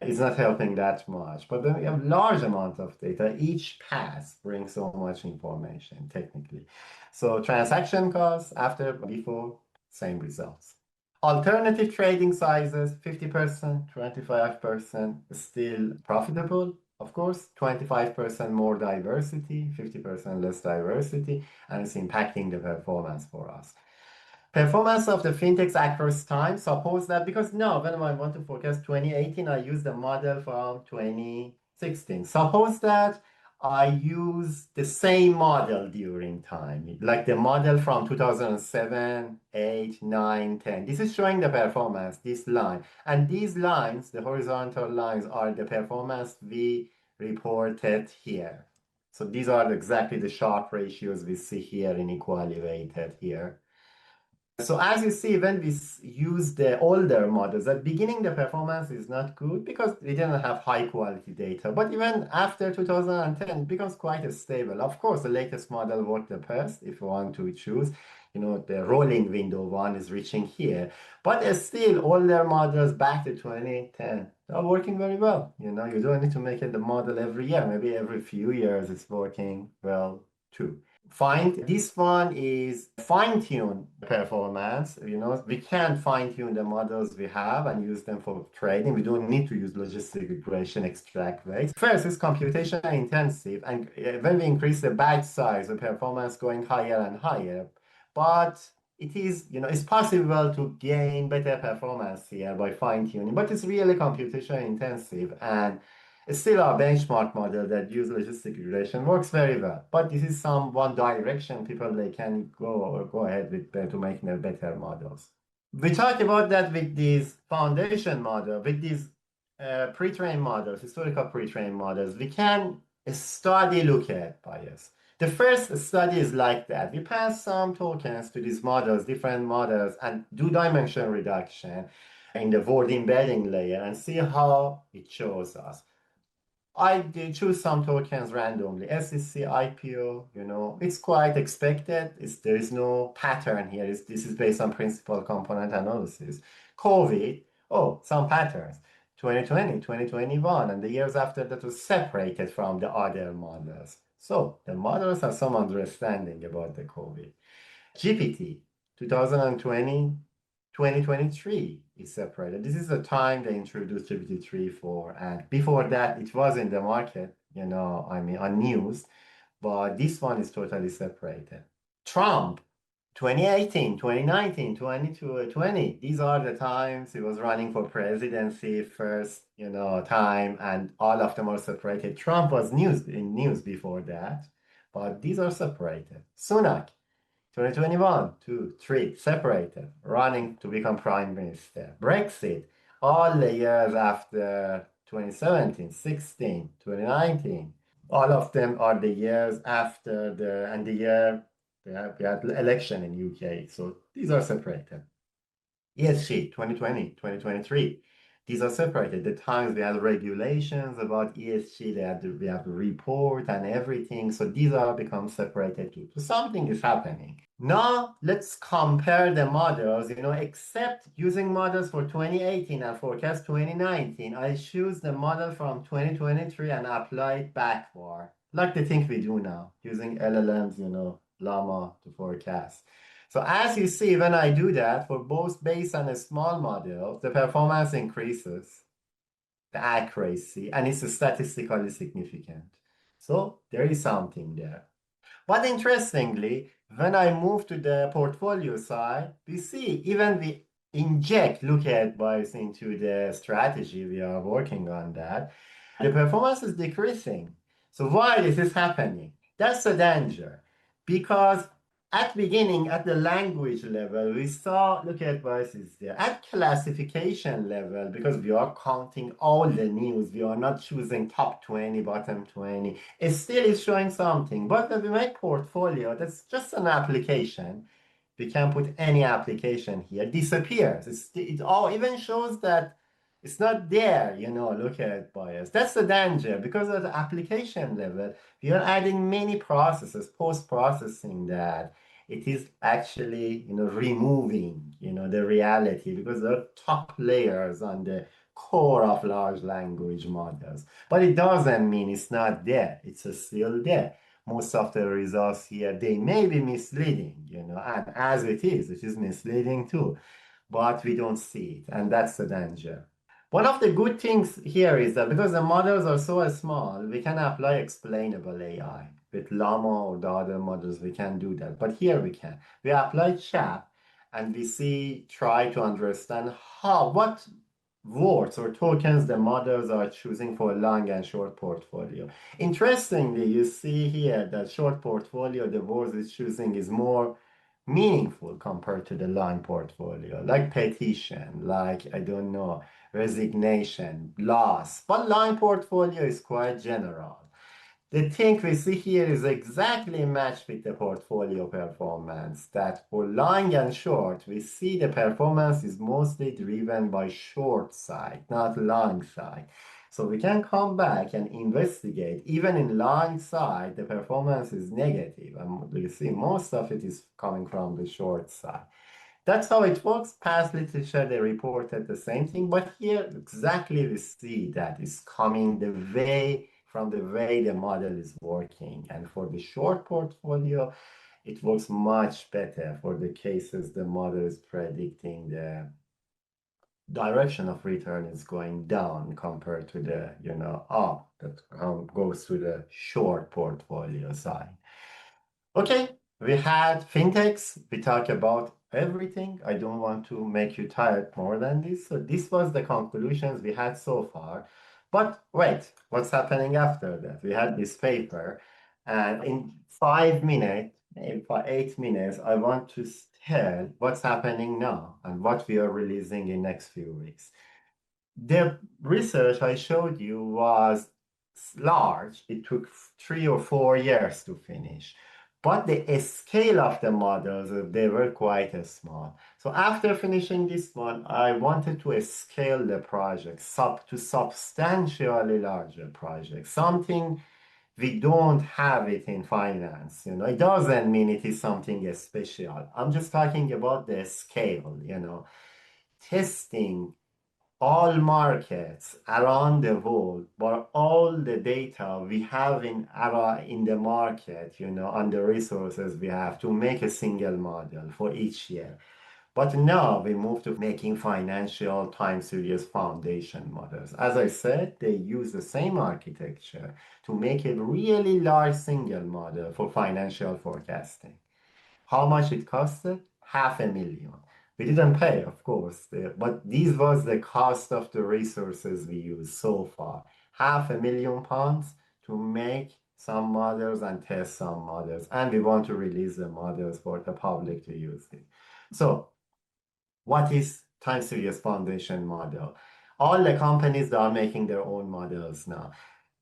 is not helping that much. But then we have large amount of data. Each pass brings so much information technically. So transaction costs after, before, same results. Alternative trading sizes, 50%, 25%, still profitable. Of course, 25% more diversity, 50% less diversity, and it's impacting the performance for us. Performance of the FinText across time, suppose that, because now when I want to forecast 2018, I use the model from 2016. Suppose that I use the same model during time, like the model from 2007, 8, 9, 10. This is showing the performance, this line. And these lines, the horizontal lines, are the performance we reported here. So these are exactly the Sharpe ratios we see here in equally weighted here. So as you see, when we use the older models, at beginning the performance is not good because we didn't have high quality data. But even after 2010, it becomes quite stable. Of course, the latest model worked the best if you want to choose. The rolling window one is reaching here. But still, older models back to 2010 are working very well. You don't need to make it the model every year. Maybe every few years it's working well. two. This one is fine-tune performance. We can fine-tune the models we have and use them for trading. We don't need to use logistic regression, extract weights. First is computation intensive, and when we increase the batch size, the performance going higher and higher. But it's possible to gain better performance here by fine-tuning, but it's really computation intensive, and it's still a benchmark model that uses logistic regression works very well. But this is one direction people they can go ahead with to make better models. We talk about that with these foundation models, with these pre-trained models, historical pre-trained models. We can study lookup bias. The first study is like that. We pass some tokens to these models, different models, and do dimension reduction in the word embedding layer and see how it shows us. I did choose some tokens randomly. SEC, IPO, it's quite expected. There is no pattern here. This is based on principal component analysis. COVID, some patterns. 2020, 2021, and the years after that was separated from the other models. So the models have some understanding about the COVID. GPT, 2020, 2023 is separated. This is the time they introduced GPT-3.4, and before that, it was in the market, on news, but this one is totally separated. Trump, 2018, 2019, 2020, these are the times he was running for presidency first, time, and all of them are separated. Trump was in news before that, but these are separated. Sunak, 2021, 2, 3, separated, running to become prime minister. Brexit, all the years after 2017, 16, 2019, all of them are the years after the year we had election in UK. So these are separated. ESG, 2020, 2023. These are separated. The times we had regulations about ESG, we have to report and everything. So these are become separated too. So something is happening. Now let's compare the models, except using models for 2018 and forecast 2019, I choose the model from 2023 and apply it backward, like the thing we do now, using LLMs, Llama to forecast. So as you see, when I do that, for both base and a small model, the performance increases, the accuracy, and it's statistically significant. So there is something there. But interestingly, when I move to the portfolio side, we see even we inject lookup bias into the strategy, we are working on that, the performance is decreasing. So why is this happening? That's the danger. Because at beginning, at the language level, we saw lookup biases there. At classification level, because we are counting all the news, we are not choosing top 20, bottom 20, it still is showing something. But when we make portfolio, that's just an application. We can put any application here, disappears. It all even shows that it's not there, lookup bias. That's the danger, because at the application level, we are adding many processes, post-processing that it is actually, removing, the reality, because there are top layers on the core of large language models. But it doesn't mean it's not there. It's still there. Most of the results here, they may be misleading, and as it is misleading too, but we don't see it, and that's the danger. One of the good things here is that because the models are so small, we can apply explainable AI. With Llama or the other models, we can do that. But here we can. We apply CHAP and we try to understand what words or tokens the models are choosing for long and short portfolio. Interestingly, you see here that short portfolio, the words it's choosing is more meaningful compared to the long portfolio, like petition, like, I don't know, resignation, loss. But long portfolio is quite general. The thing we see here is exactly matched with the portfolio performance, that for long and short, we see the performance is mostly driven by short side, not long side. So we can come back and investigate. Even in long side, the performance is negative. And you see most of it is coming from the short side. That's how it works. Past literature, they reported the same thing. But here, exactly we see that it's coming the way from the way the model is working. And for the short portfolio, it works much better for the cases the model is predicting the direction of return is going down compared to the, up that goes to the short portfolio side. Okay, we had FinText. We talked about everything. I don't want to make you tired more than this. So this was the conclusions we had so far. But wait, what's happening after that? We had this paper, and in 5 minutes, maybe for 8 minutes, I want to tell what's happening now and what we are releasing in next few weeks. The research I showed you was large. It took 3 or 4 years to finish. But the scale of the models, they were quite small. So after finishing this one, I wanted to scale the project to substantially larger projects, something we don't have it in finance. It doesn't mean it is something special. I'm just talking about the scale, testing all markets around the world, but all the data we have in the market, on the resources we have to make a single model for each year. But now we move to making financial time series foundation models. As I said, they use the same architecture to make a really large single model for financial forecasting. How much it costed? $500,000. We didn't pay, of course, but this was the cost of the resources we used so far. £500,000 to make some models and test some models, and we want to release the models for the public to use it. So, what is time series foundation model? All the companies that are making their own models now,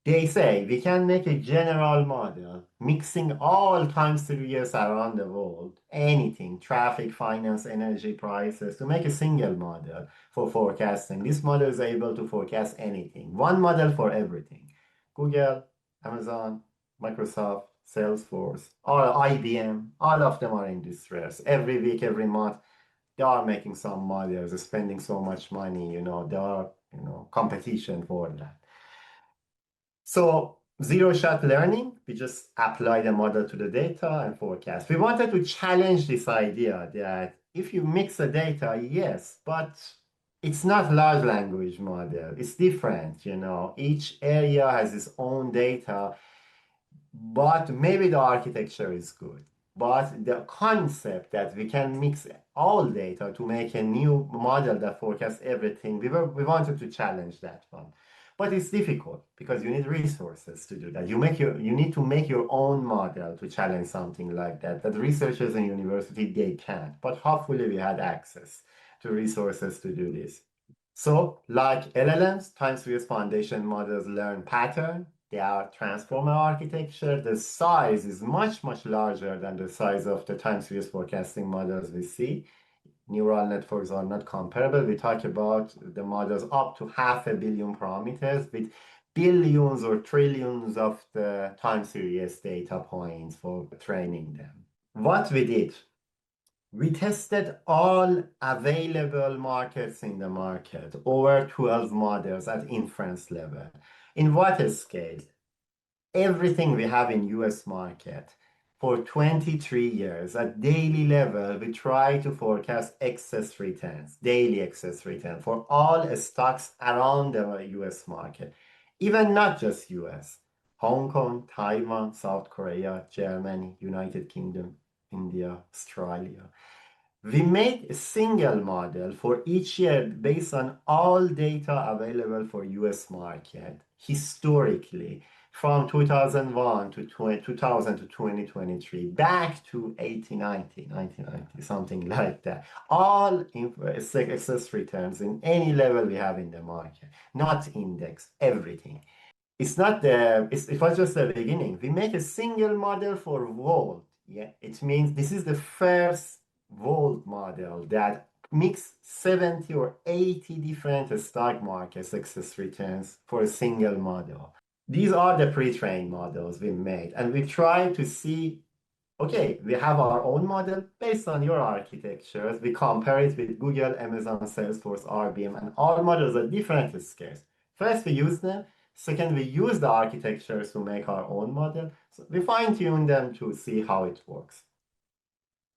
they say we can make a general model mixing all time series around the world, anything, traffic, finance, energy prices, to make a single model for forecasting. This model is able to forecast anything. One model for everything. Google, Amazon, Microsoft, Salesforce, or IBM, all of them are industrials. Every week, every month, they are making some models, spending so much money, there are, competition for that. So zero-shot learning, we just apply the model to the data and forecast. We wanted to challenge this idea that if you mix the data, yes, but it's not large language model. It's different, Each area has its own data, but maybe the architecture is good. But the concept that we can mix all data to make a new model that forecasts everything, we wanted to challenge that one. But it's difficult because you need resources to do that. You need to make your own model to challenge something like that. That researchers in university, they can't. But hopefully we had access to resources to do this. So like LLMs, time series foundation models learn pattern. They are transformer architecture. The size is much, much larger than the size of the time series forecasting models we see. Neural networks are not comparable. We talk about the models up to 500 million parameters with billions or trillions of the time series data points for training them. What we did, we tested all available markets in the market, over 12 models at inference level. In what scale? Everything we have in US market. For 23 years, at daily level, we try to forecast excess returns, daily excess return for all stocks around the US market. Even not just US, Hong Kong, Taiwan, South Korea, Germany, United Kingdom, India, Australia. We made a single model for each year based on all data available for US market historically from 2001 to 2000 to 2023, back to 1990, something like that. All excess returns in any level we have in the market, not index, everything. It was just the beginning. We make a single model for world. Yeah, it means this is the first world model that mix 70 or 80 different stock markets excess returns for a single model. These are the pre-trained models we made, and we try to see, okay, we have our own model based on your architectures. We compare it with Google, Amazon, Salesforce, IBM, and all models are different scales. First, we use them Second, we use the architectures to make our own model. So we fine-tune them to see how it works.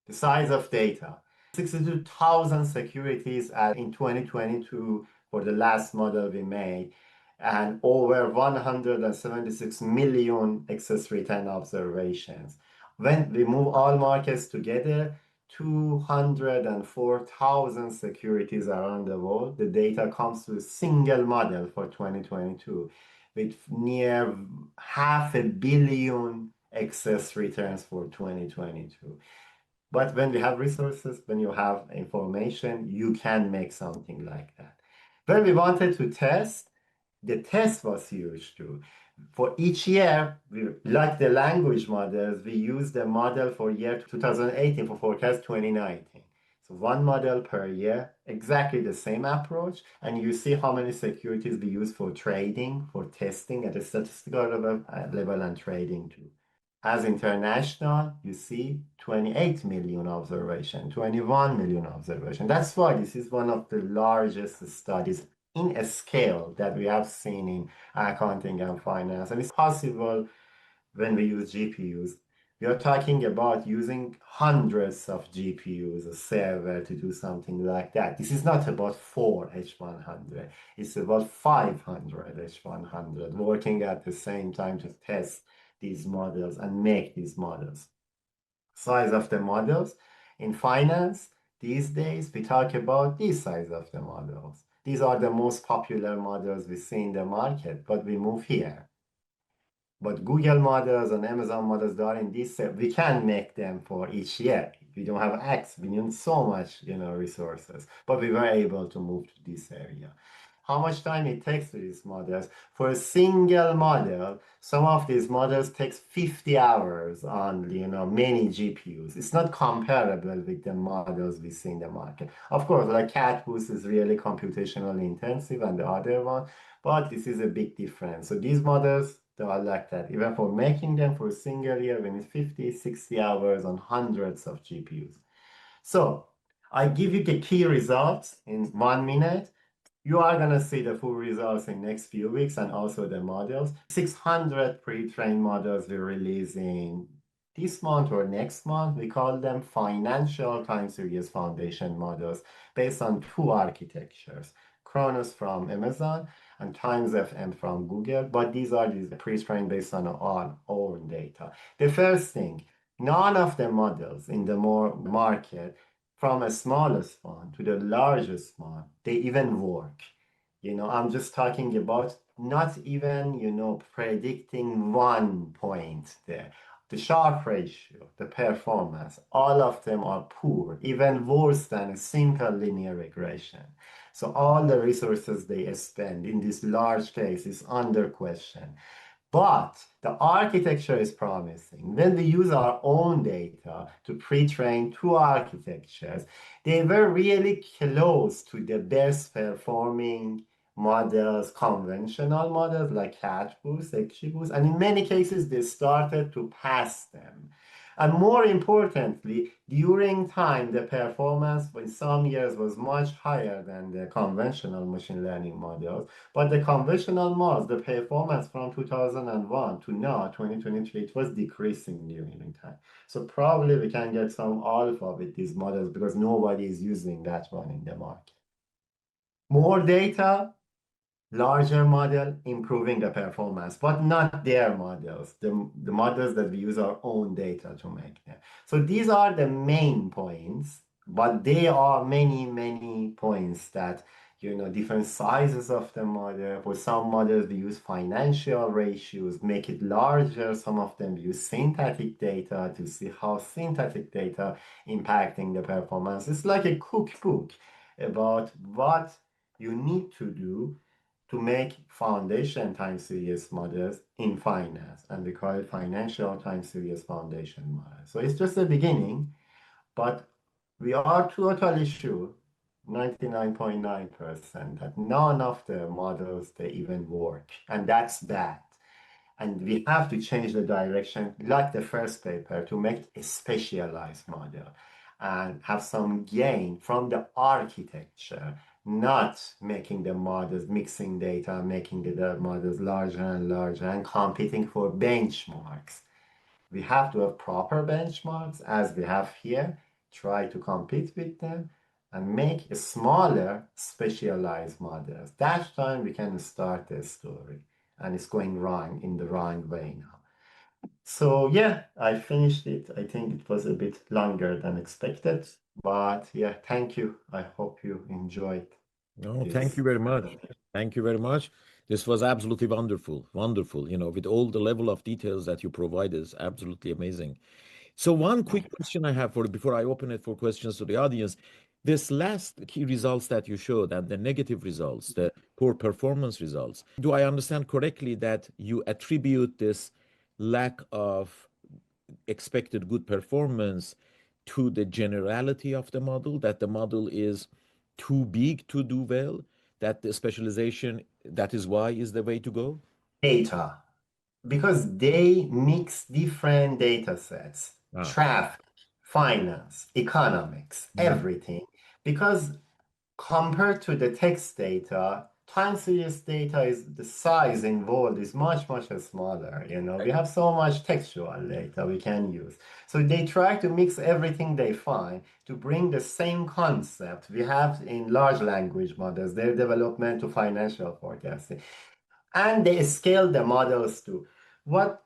The size of data, 62,000 securities in 2022 for the last model we made, and over 176 million excess return observations. When we move all markets together, 204,000 securities around the world, the data comes to a single model for 2022 with near 500 million excess returns for 2022. But when we have resources, when you have information, you can make something like that. When we wanted to test, the test was huge too. For each year, like the language models, we use the model for year 2018 for forecast 2019. So one model per year, exactly the same approach, and you see how many securities we use for trading, for testing at a statistical level and trading too. As international, you see 28 million observation, 21 million observation. That's why this is one of the largest studies in a scale that we have seen in accounting and finance. And it's possible when we use GPUs. We are talking about using hundreds of GPUs, a server, to do something like that. This is not about 4 H100. It's about 500 H100 working at the same time to test these models and make these models. Size of the models. In finance, these days, we talk about this size of the models. These are the most popular models we see in the market, but we move here. But Google models and Amazon models, they are in this set. We can make them for each year. We don't have X. We need so much, resources. But we were able to move to this area. How much time it takes for these models? For a single model, some of these models takes 50 hours on, many GPUs. It's not comparable with the models we see in the market. Of course, like CatBoost is really computationally intensive and the other one, but this is a big difference. So these models, they are like that. Even for making them for a single year, we need 50, 60 hours on hundreds of GPUs. So I give you the key results in 1 minute. You are going to see the full results in next few weeks and also the models. 600 pre-trained models we're releasing this month or next month. We call them financial time series foundation models based on 2 architectures. Chronos from Amazon and Times FM from Google, but these are pre-trained based on our own data. The first thing, none of the models in the market, from a smallest one to the largest one, they even work. I'm just talking about not even, predicting 1 point there. The Sharpe ratio, the performance, all of them are poor, even worse than a simple linear regression. So all the resources they spend in this large case is under question. But the architecture is promising. When we use our own data to pre-train 2 architectures, they were really close to the best performing models, conventional models like CatBoost, XGBoost, and in many cases they started to pass them. And more importantly, during time, the performance in some years was much higher than the conventional machine learning models. But the conventional models, the performance from 2001 to now, 2023, it was decreasing during time. So probably we can get some alpha with these models because nobody is using that one in the market. More data, larger model, improving the performance, but not their models, the models that we use our own data to make them. So these are the main points, but there are many, many points that, different sizes of the model. For some models, we use financial ratios, make it larger. Some of them use synthetic data to see how synthetic data impacting the performance. It's like a cookbook about what you need to do to make foundation time series models in finance, and we call it financial time series foundation model. So it's just the beginning, but we are totally sure, 99.9%, that none of the models, they even work, and that's bad. And we have to change the direction, like the first paper, to make a specialized model and have some gain from the architecture not making the models, mixing data, making the models larger and larger, and competing for benchmarks. We have to have proper benchmarks as we have here, try to compete with them, and make a smaller specialized models. That time we can start the story, and it's going wrong in the wrong way now. So yeah, I finished it. I think it was a bit longer than expected, but yeah, thank you. I hope you enjoyed No, thank this. you very much. Thank you very much. This was absolutely wonderful. Wonderful. With all the level of details that you provide is absolutely amazing. So one quick question I have for before I open it for questions to the audience. This last key results that you showed and the negative results, the poor performance results, do I understand correctly that you attribute this lack of expected good performance to the generality of the model, that the model is too big to do well, that the specialization, that is why is the way to go? Data, because they mix different data sets, Ah. traffic, finance, economics, Mhm. everything. Because compared to the text data, time series data is the size involved is much, much smaller. We have so much textual data we can use. So they try to mix everything they find to bring the same concept we have in large language models, their development to financial forecasting. And they scale the models too. What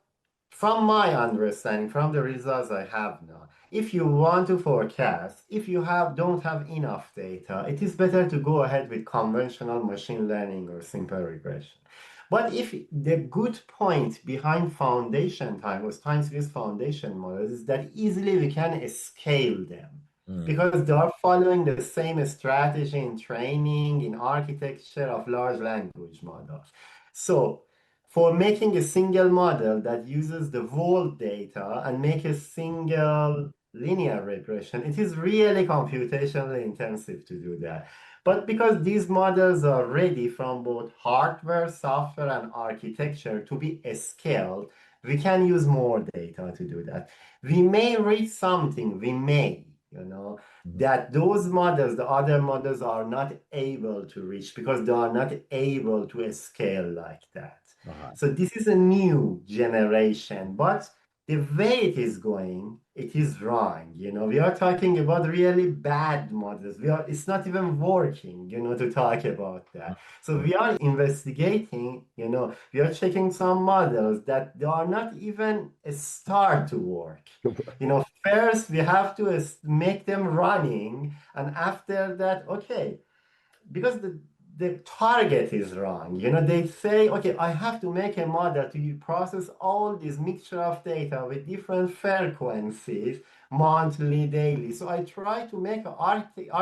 From my understanding, from the results I have now, if you want to forecast, if you don't have enough data, it is better to go ahead with conventional machine learning or simple regression. But if the good point behind foundation time was time series foundation models is that easily we can scale them Mm. because they are following the same strategy in training, in architecture of large language models. So for making a single model that uses the whole data and make a single linear regression, it is really computationally intensive to do that. But because these models are ready from both hardware, software, and architecture to be scaled, we can use more data to do that. We may reach something, Mhm. that those models, the other models, are not able to reach because they are not able to scale like that. Aha. So this is a new generation, but the way it is going, it is wrong. We are talking about really bad models. It's not even working, to talk about that. So Mhm. we are investigating, we are checking some models that they are not even a start to work. First we have to make them running, and after that, okay, because the target is wrong. They say, okay, I have to make a model to process all this mixture of data with different frequencies, monthly, daily. So I try to make an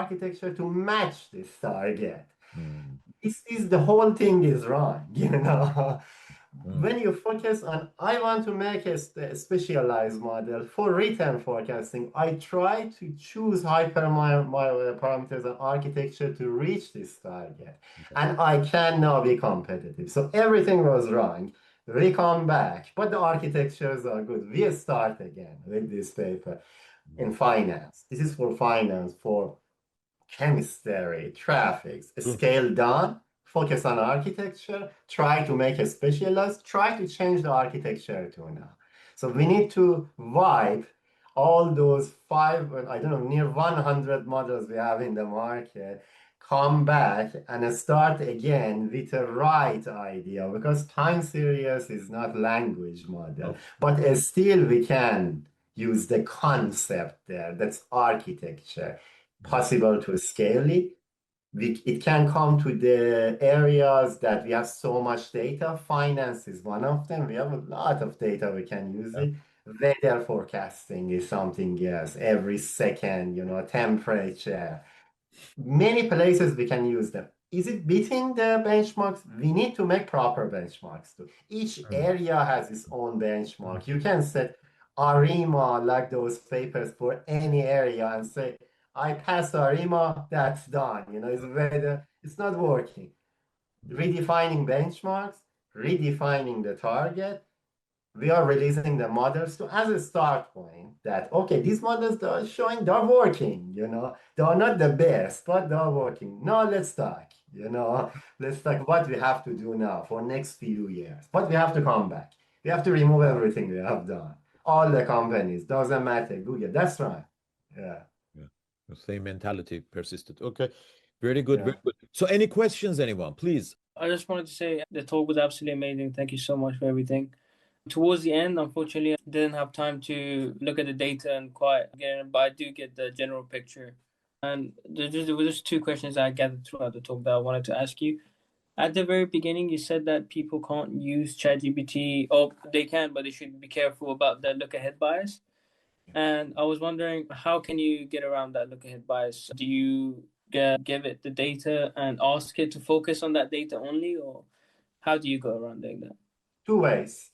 architecture to match this target. Mm. This is the whole thing is wrong, Mm. when you focus on, I want to make a specialized model for return forecasting, I try to choose parameters and architecture to reach this target. And I can now be competitive. So everything was wrong. We come back, but the architectures are good. We start again with this paper in finance. This is for finance, for chemistry, traffic, Cool. scale down, focus on architecture, try to make a specialized, try to change the architecture to now. So we need to wipe all those I don't know, near 100 models we have in the market, come back and start again with the right idea because time series is not language model, Oh. but still we can use the concept there. That's architecture Mm. possible to scale it. It can come to the areas that we have so much data. Finance is one of them. We have a lot of data we can use Yeah. it. Weather forecasting is something else. Every second, temperature. Many places we can use them. Is it beating the benchmarks? We need to make proper benchmarks too. Each Mm. area has its own benchmark. You can set ARIMA like those papers for any area and say, I passed ARIMA, that's done. It's not working. Mm. Redefining benchmarks, redefining the target, We are releasing the models to as a start point that, okay, these models they are showing they're working, they are not the best, but they're working. Now let's talk, let's talk what we have to do now for next few years. But we have to come back. We have to remove everything we have done. All the companies, doesn't matter, Google, that's right. Yeah, Yeah. The same mentality persisted. Okay. Very good. yeah. Very good. So any questions, anyone? Please. I just wanted to say the talk was absolutely amazing. Thank you so much for everything. Towards the end, unfortunately, I didn't have time to look at the data and quite get it, but I do get the general picture. And there were just two questions I gathered throughout the talk that I wanted to ask you. At the very beginning, you said that people can't use ChatGPT, or they can, but they should be careful about the look ahead bias. And I was wondering, how can you get around that look ahead bias? Do you give it the data and ask it to focus on that data only, or how do you go around doing that? Two ways.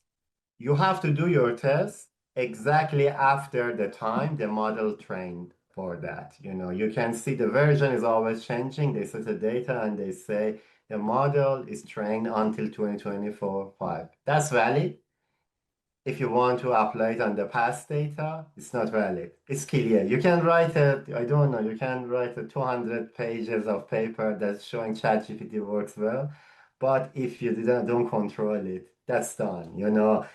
You have to do your test exactly after the time the model trained for that. You can see the version is always changing. They set the data and they say the model is trained until 2024 5. That's valid. If you want to apply it on the past data, it's not valid. It's clear. You can write I don't know, you can write a 200 pages of paper that's showing ChatGPT works well, but if you don't control it, that's done.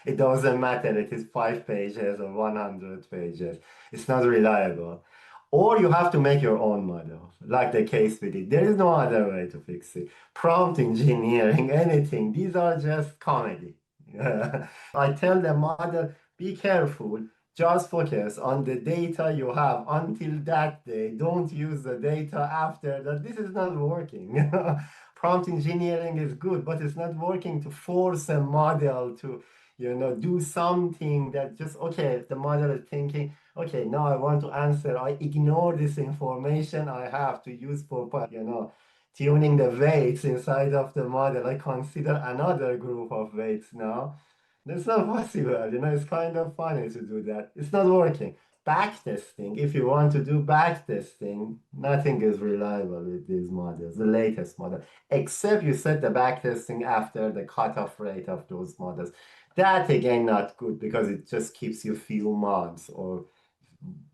It doesn't matter if it's 5 pages or 100 pages. It's not reliable. Or you have to make your own model, like the case we did. There is no other way to fix it. Prompt engineering, anything. These are just comedy. I tell the model, be careful, just focus on the data you have until that day. Don't use the data after that. This is not working. Prompt engineering is good, but it's not working to force a model to, do something that just, okay, if the model is thinking, okay, now I want to answer, I ignore this information I have to use for, tuning the weights inside of the model. I consider another group of weights now. That's not possible. It's kind of funny to do that. It's not working. Backtesting, if you want to do backtesting, nothing is reliable with these models, the latest model, except you set the backtesting after the cutoff rate of those models. That again, not good because it just keeps you few months or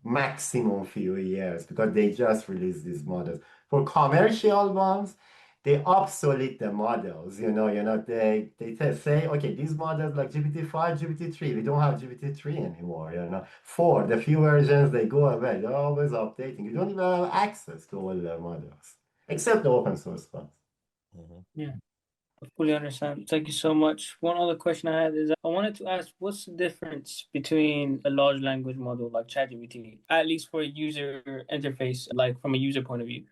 maximum few years because they just released these models. For commercial ones, they obsolete the models. They say, okay, these models like GPT-5, GPT-3, we don't have GPT-3 anymore. 4, the few versions they go away. They're always updating. You don't even have access to all the models except the open source ones. Mhm. Yeah. I fully understand. Thank you so much. One other question I had is I wanted to ask, what's the difference between a large language model like ChatGPT, at least for a user interface, like from a user point of view,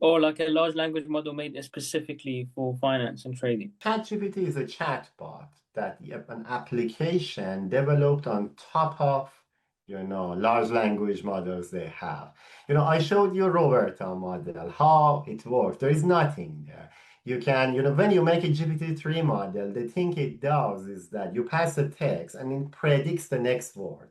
or like a large language model made specifically for finance and trading? ChatGPT is a chatbot that an application developed on top of large language models they have. I showed you Roberta model, how it works. There is nothing there. You can, when you make a GPT-3 model, the thing it does is that you pass a text and it predicts the next word.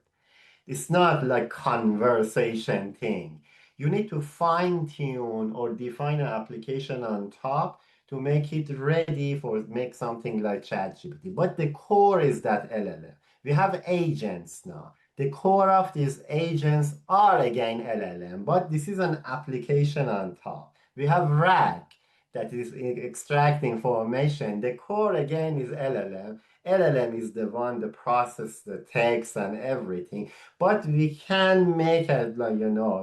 It's not like conversation thing. You need to fine tune or define an application on top to make it ready for make something like ChatGPT. But the core is that LLM. We have agents now. The core of these agents are again LLM, but this is an application on top. We have RAG that is extracting information. The core again is LLM. LLM is the one that processes the text and everything, but we can make a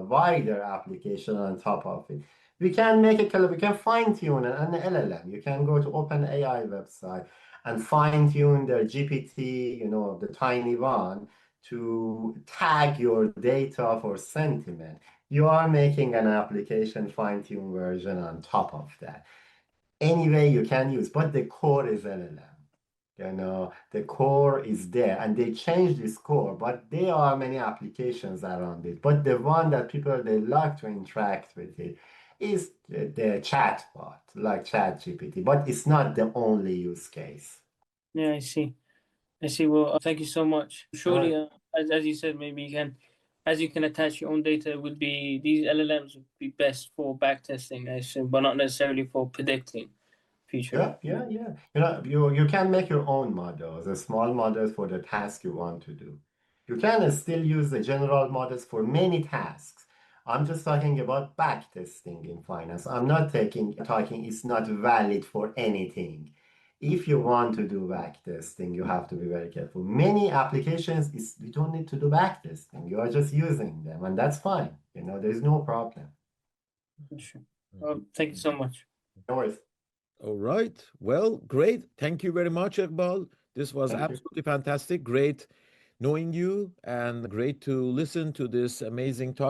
wider application on top of it. We can make we can fine tune an LLM. You can go to OpenAI website and fine tune their GPT, the tiny one, to tag your data for sentiment. You are making an application fine tune version on top of that. Anyway, you can use, but the core is LLM. The core is there and they changed this core, but there are many applications around it. But the one that people they like to interact with it is the chatbot, like ChatGPT, but it's not the only use case. Yeah, I see. I see. Well, thank you so much. Uh, Surely, as you said, maybe you can, as you can attach your own data, it would be these LLMs would be best for backtesting, I assume, but not necessarily for predicting future. Yeah. You can make your own models, the small models for the task you want to do. You can still use the general models for many tasks. I'm just talking about backtesting in finance. I'm not talking it's not valid for anything. If you want to do backtesting, you have to be very careful. Many applications you don't need to do backtesting. You are just using them, and that's fine. There's no problem. Sure. Well, thank you so much. No worries. All right. Well, great. Thank you very much, Eghbal. This was Thank you. absolutely fantastic. Great knowing you and great to listen to this amazing talk.